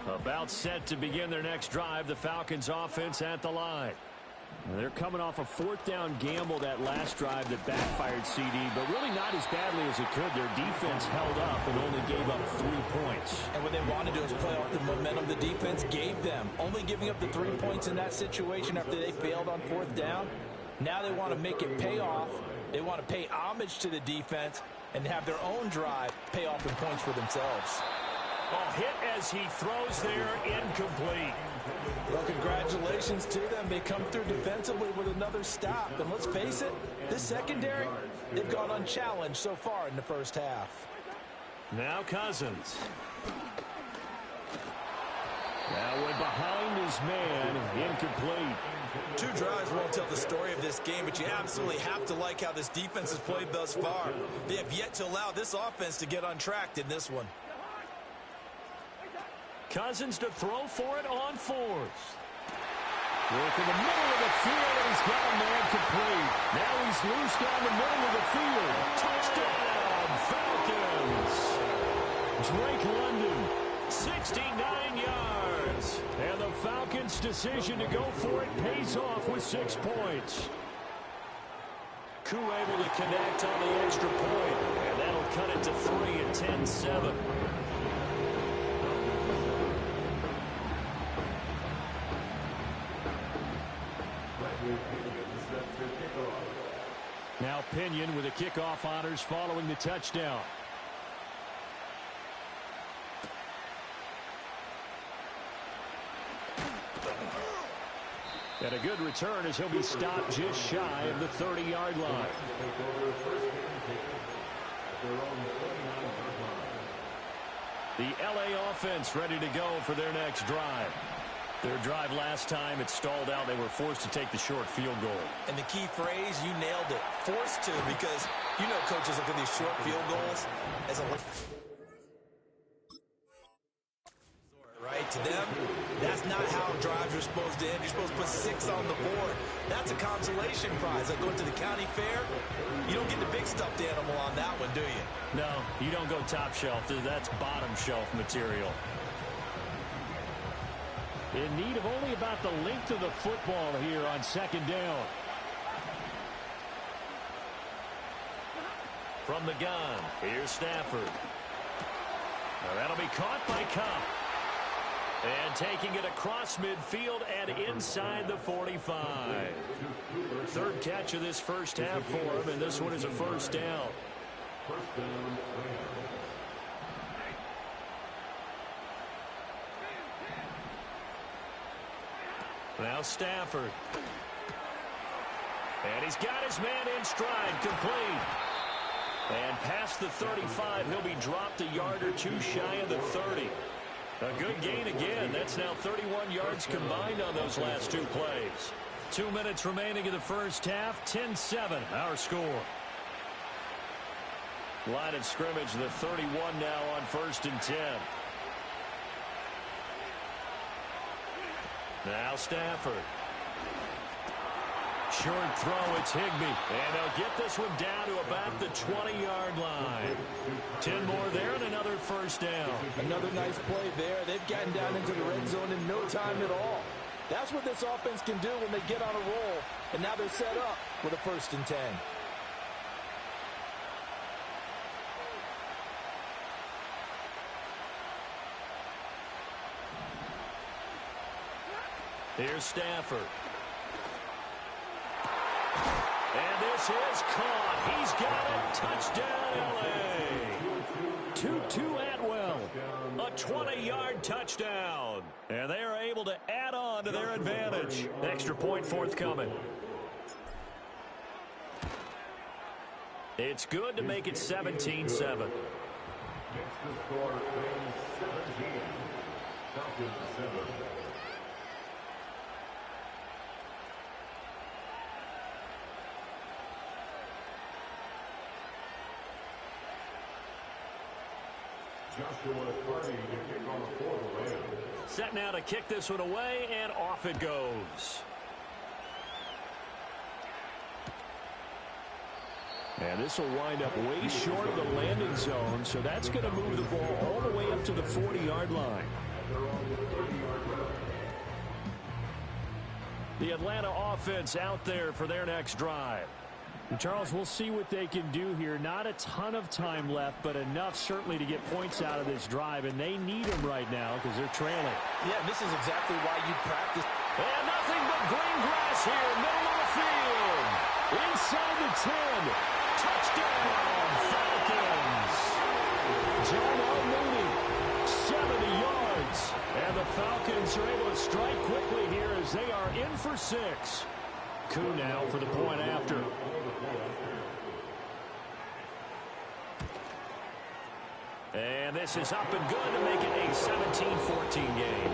About set to begin their next drive, the Falcons offense at the line. They're coming off a 4th down gamble that last drive that backfired CD, but really not as badly as it could. Their defense held up and only gave up 3 points. And what they wanted to do is play off the momentum the defense gave them. Only giving up the 3 points in that situation after they failed on 4th down. Now they want to make it pay off. They want to pay homage to the defense and have their own drive pay off in points for themselves. A hit as he throws there, incomplete. Well, congratulations to them. They come through defensively with another stop. And let's face it, this secondary, they've gone unchallenged so far in the first half. Now Cousins. That went behind his man, incomplete. 2 drives won't tell the story of this game, but you absolutely have to like how this defense has played thus far. They have yet to allow this offense to get untracked in this one. Cousins to throw for it on 4th. Work in the middle of the field, and he's got a man complete. Now he's loose down the middle of the field. Touchdown, Falcons. Drake London, 69 yards. And the Falcons' decision to go for it pays off with 6 points. Koo able to connect on the extra point, and that'll cut it to 3 at 10-7. Now Pinion with the kickoff honors following the touchdown. And a good return as he'll be stopped just shy of the 30-yard line. The LA offense ready to go for their next drive. Their drive last time, it stalled out. They were forced to take the short field goal. And the key phrase, you nailed it. Forced to, because you know coaches look at these short field goals as a right to them. That's not how drives are supposed to end. You're supposed to put 6 on the board. That's a consolation prize. Like going to the county fair, you don't get the big stuffed animal on that one, do you? No, you don't go top shelf. That's bottom shelf material. In need of only about the length of the football here on 2nd down. From the gun, here's Stafford. Now that'll be caught by Cup. And taking it across midfield and inside the 45. 3rd catch of this first half for him, and this one is a 1st down. Now Stafford. And he's got his man in stride, complete. And past the 35, he'll be dropped a yard or 2 shy of the 30. A good gain again. That's now 31 yards combined on those last 2 plays. 2 minutes remaining in the first half. 10-7, our score. Line of scrimmage, the 31 now on 1st and 10. Now Stafford. Short throw, it's Higbee. And they'll get this one down to about the 20-yard line. 10 more there and another first down. Another nice play there. They've gotten down into the red zone in no time at all. That's what this offense can do when they get on a roll. And now they're set up with a 1st and 10. Here's Stafford. And this is caught. He's got it. Touchdown, L.A. 2-2 Atwell. A 20-yard touchdown. And they are able to add on to their advantage. Extra point forthcoming. It's good to make it 17-7. Makes the score 17. Falcons 7. Set now to kick this one away, and off it goes. And this will wind up way short of the landing zone, so that's going to move the ball all the way up to the 40-yard line. The Atlanta offense out there for their next drive. And Charles, we'll see what they can do here. Not a ton of time left, but enough certainly to get points out of this drive, and they need them right now because they're trailing. Yeah, this is exactly why you practice. And nothing but green grass here, middle of the field. Inside the 10. Touchdown, Falcons. John Mooney, 70 yards. And the Falcons are able to strike quickly here as they are in for 6. Koo now for the point after. And this is up and good to make it a 17-14 game.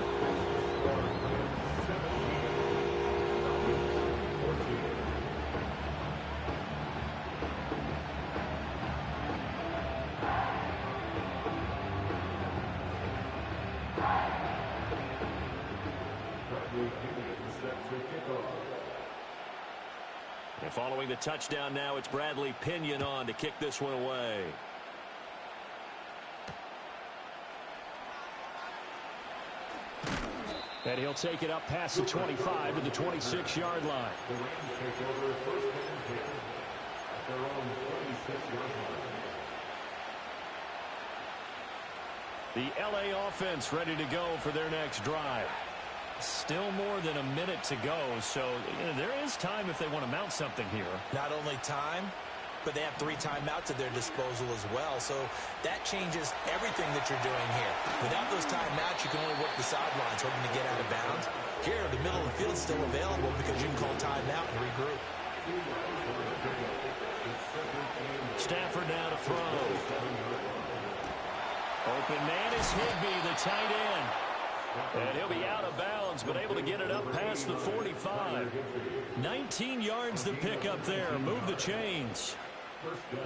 And following the touchdown now, it's Bradley Pinion on to kick this one away. And he'll take it up past the 25 to the 26-yard line. The Rams take over 1st and 10 at their own 26-yard line. The L.A. offense ready to go for their next drive. Still more than a minute to go, so there is time if they want to mount something here. Not only time, but they have 3 timeouts at their disposal as well. So that changes everything that you're doing here. Without those timeouts, you can only work the sidelines, hoping to get out of bounds. Here, the middle of the field is still available because you can call timeout and regroup. Stafford now to throw. Open man is Higbee, the tight end. And he'll be out of bounds, but able to get it up past the 45. 19 yards to pick up there. Move the chains.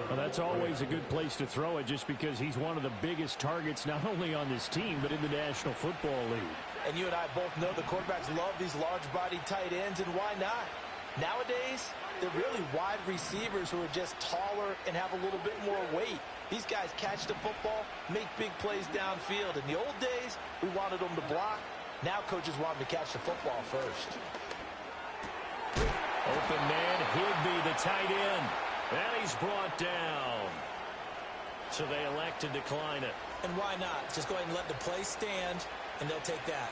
Well, that's always a good place to throw it just because he's one of the biggest targets not only on this team but in the National Football League. And you and I both know the quarterbacks love these large-bodied tight ends, and why not? Nowadays, they're really wide receivers who are just taller and have a little bit more weight. These guys catch the football, make big plays downfield. In the old days, we wanted them to block. Now coaches want them to catch the football first. Open man, Higbee, the tight end. And he's brought down. So they elect to decline it. And why not? Just go ahead and let the play stand, and they'll take that.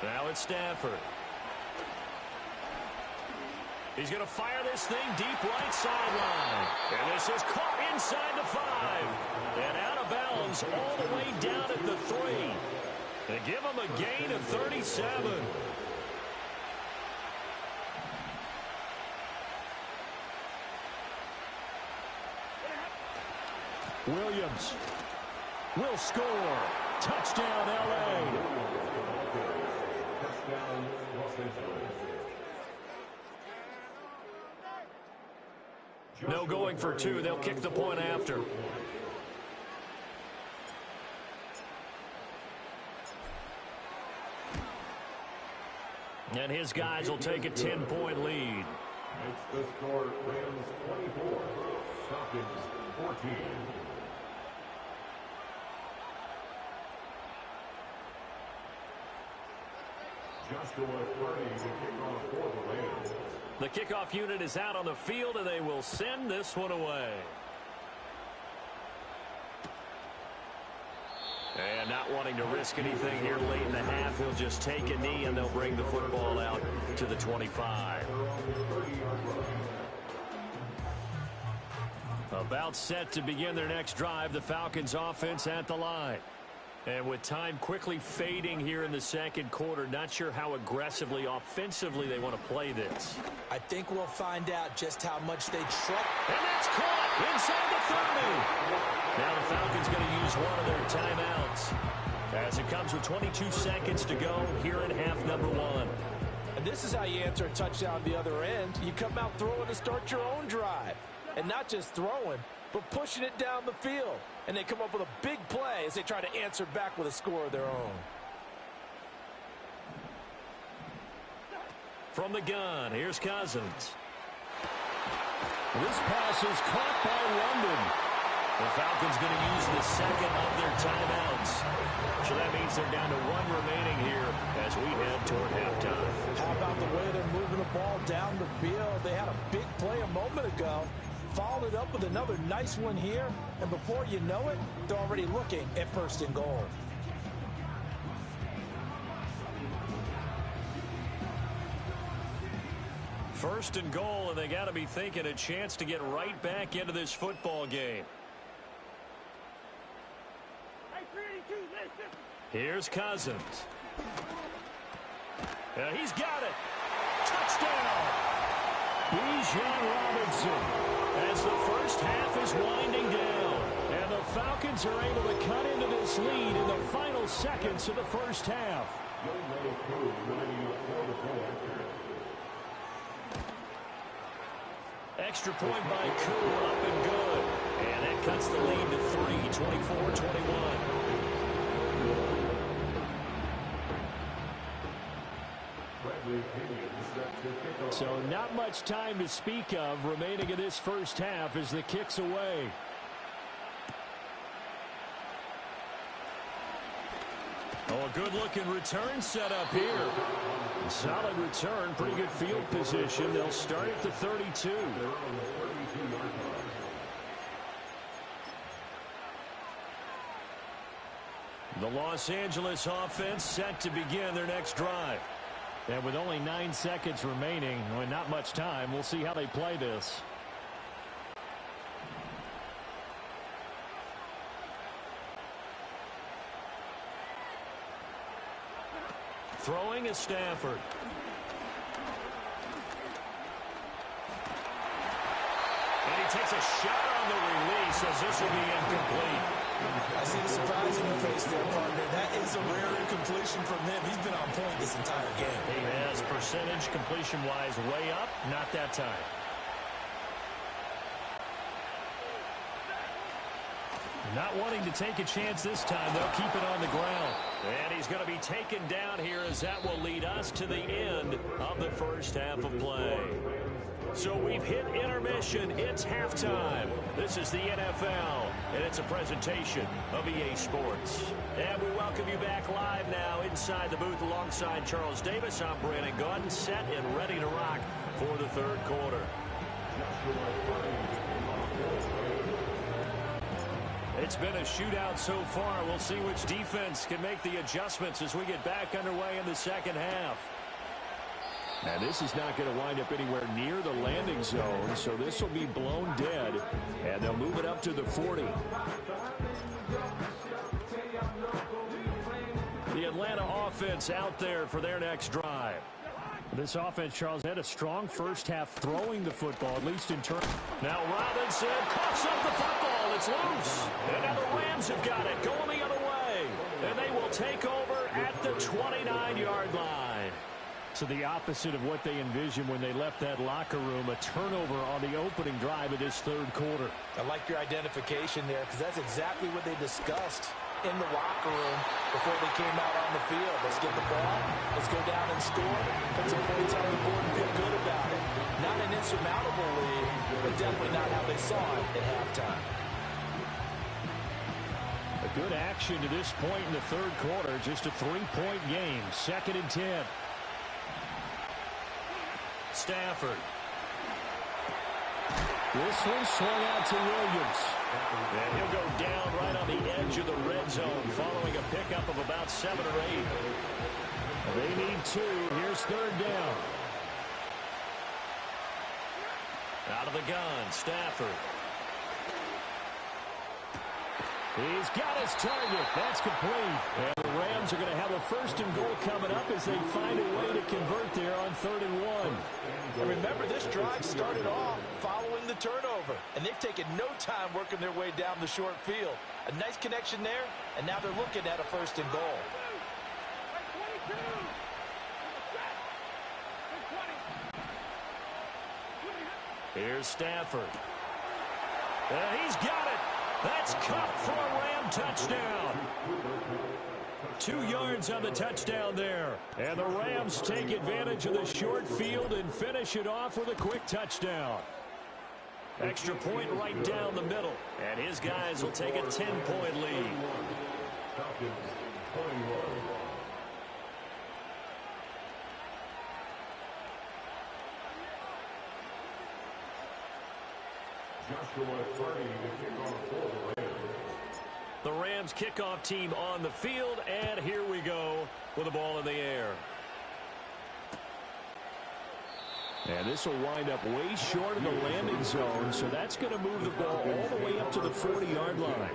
Now it's Stafford. He's going to fire this thing deep right sideline. And this is caught inside the 5. And out of bounds all the way down at the 3. They give him a gain of 37. Williams will score. Touchdown, L.A. Touchdown, Los Angeles. No going for two. They'll kick the point after. And his guys will take a 10-point lead. It's the score, Rams 24, Falcons 14. Joshua Purdy to kick off for the Rams. The kickoff unit is out on the field, and they will send this one away. And not wanting to risk anything here late in the half, he'll just take a knee, and they'll bring the football out to the 25. About set to begin their next drive, the Falcons offense at the line. And with time quickly fading here in the second quarter, not sure how aggressively, offensively they want to play this. I think we'll find out just how much they trust. And that's caught inside the 30. Now the Falcons going to use one of their timeouts as it comes with 22 seconds to go here in half number one. And this is how you answer a touchdown the other end. You come out throwing to start your own drive. And not just throwing, but pushing it down the field. And they come up with a big play as they try to answer back with a score of their own. From the gun, here's Cousins. This pass is caught by London. The Falcons going to use the second of their timeouts. So that means they're down to one remaining here as we head toward halftime. How about the way they're moving the ball down the field? They had a big play a moment ago. Followed it up with another nice one here. And before you know it, they're already looking at first and goal. First and goal, and they got to be thinking a chance to get right back into this football game. Here's Cousins. He's got it. Touchdown. Bijan Robinson. As the first half is winding down. And the Falcons are able to cut into this lead in the final seconds of the first half. Extra point by Koo, up and good. And that cuts the lead to 3, 24-21. So not much time to speak of remaining in this first half as the kick's away. Oh, a good-looking return set up here. Solid return, pretty good field position. They'll start at the 32. The Los Angeles offense set to begin their next drive. And with only 9 seconds remaining, with not much time, we'll see how they play this. Throwing is Stafford. And he takes a shot on the release as this will be incomplete. I see the surprise in your face there, partner. That is a rare incompletion from him. He's been on point this entire game. He has percentage completion-wise way up, not that time. Not wanting to take a chance this time, they'll keep it on the ground. And he's going to be taken down here as that will lead us to the end of the first half of play. So we've hit intermission. It's halftime. This is the NFL, and it's a presentation of EA Sports. And we welcome you back live now inside the booth alongside Charles Davis. I'm Brandon Gaudin, set and ready to rock for the third quarter. It's been a shootout so far. We'll see which defense can make the adjustments as we get back underway in the second half. Now, this is not going to wind up anywhere near the landing zone, so this will be blown dead, and they'll move it up to the 40. The Atlanta offense out there for their next drive. This offense, Charles, had a strong first half throwing the football, at least in turn. Now Robinson coughs up the football and it's loose. And now the Rams have got it, going the other way. And they will take over at the 29-yard line. So the opposite of what they envisioned when they left that locker room, a turnover on the opening drive of this third quarter. I like your identification there because that's exactly what they discussed in the locker room before they came out on the field. Let's get the ball. Let's go down and score. Put some points on the board and feel good about it. Not an insurmountable lead, but definitely not how they saw it at halftime. A good action to this point in the third quarter. Just a 3-point game. 2nd and 10. Stafford. This one swung out to Williams. And he'll go down right on the edge of the red zone following a pickup of about 7 or 8. They need 2. Here's 3rd down. Out of the gun, Stafford. He's got his target. That's complete. And the Rams are going to have a 1st and goal coming up as they find a way to convert there on 3rd and 1. And remember, this drive started off following the turnover, and they've taken no time working their way down the short field. A nice connection there, and now they're looking at a 1st and goal. Here's Stafford. And he's got it. That's caught for a Ram touchdown. 2 yards on the touchdown there. And the Rams take advantage of the short field and finish it off with a quick touchdown. Extra point right down the middle. And his guys will take a 10-point lead. The Rams kickoff team on the field, and here we go with the ball in the air. And this will wind up way short of the landing zone, so that's going to move the ball all the way up to the 40-yard line.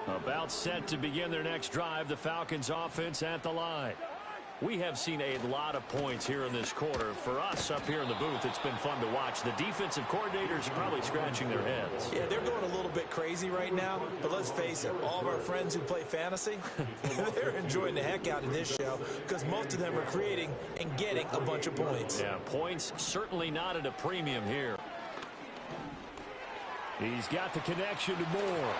About set to begin their next drive, the Falcons offense at the line. We have seen a lot of points here in this quarter. For us up here in the booth, it's been fun to watch. The defensive coordinators probably scratching their heads. Yeah, they're going a little bit crazy right now, but let's face it, all of our friends who play fantasy, they're enjoying the heck out of this show because most of them are creating and getting a bunch of points. Yeah, points certainly not at a premium here. He's got the connection to Moore.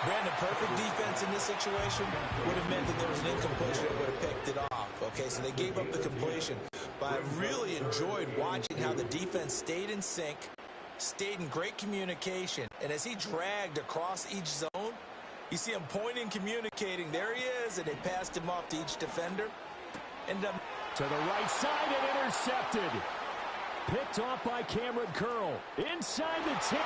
Brandon, perfect defense in this situation would have meant that there was an incompletion that would have picked it off. Okay, so they gave up the completion. But I really enjoyed watching how the defense stayed in sync, stayed in great communication. And as he dragged across each zone, you see him pointing, communicating. There he is, and they passed him off to each defender. And to the right side and intercepted. Picked off by Cameron Curl. Inside the 10.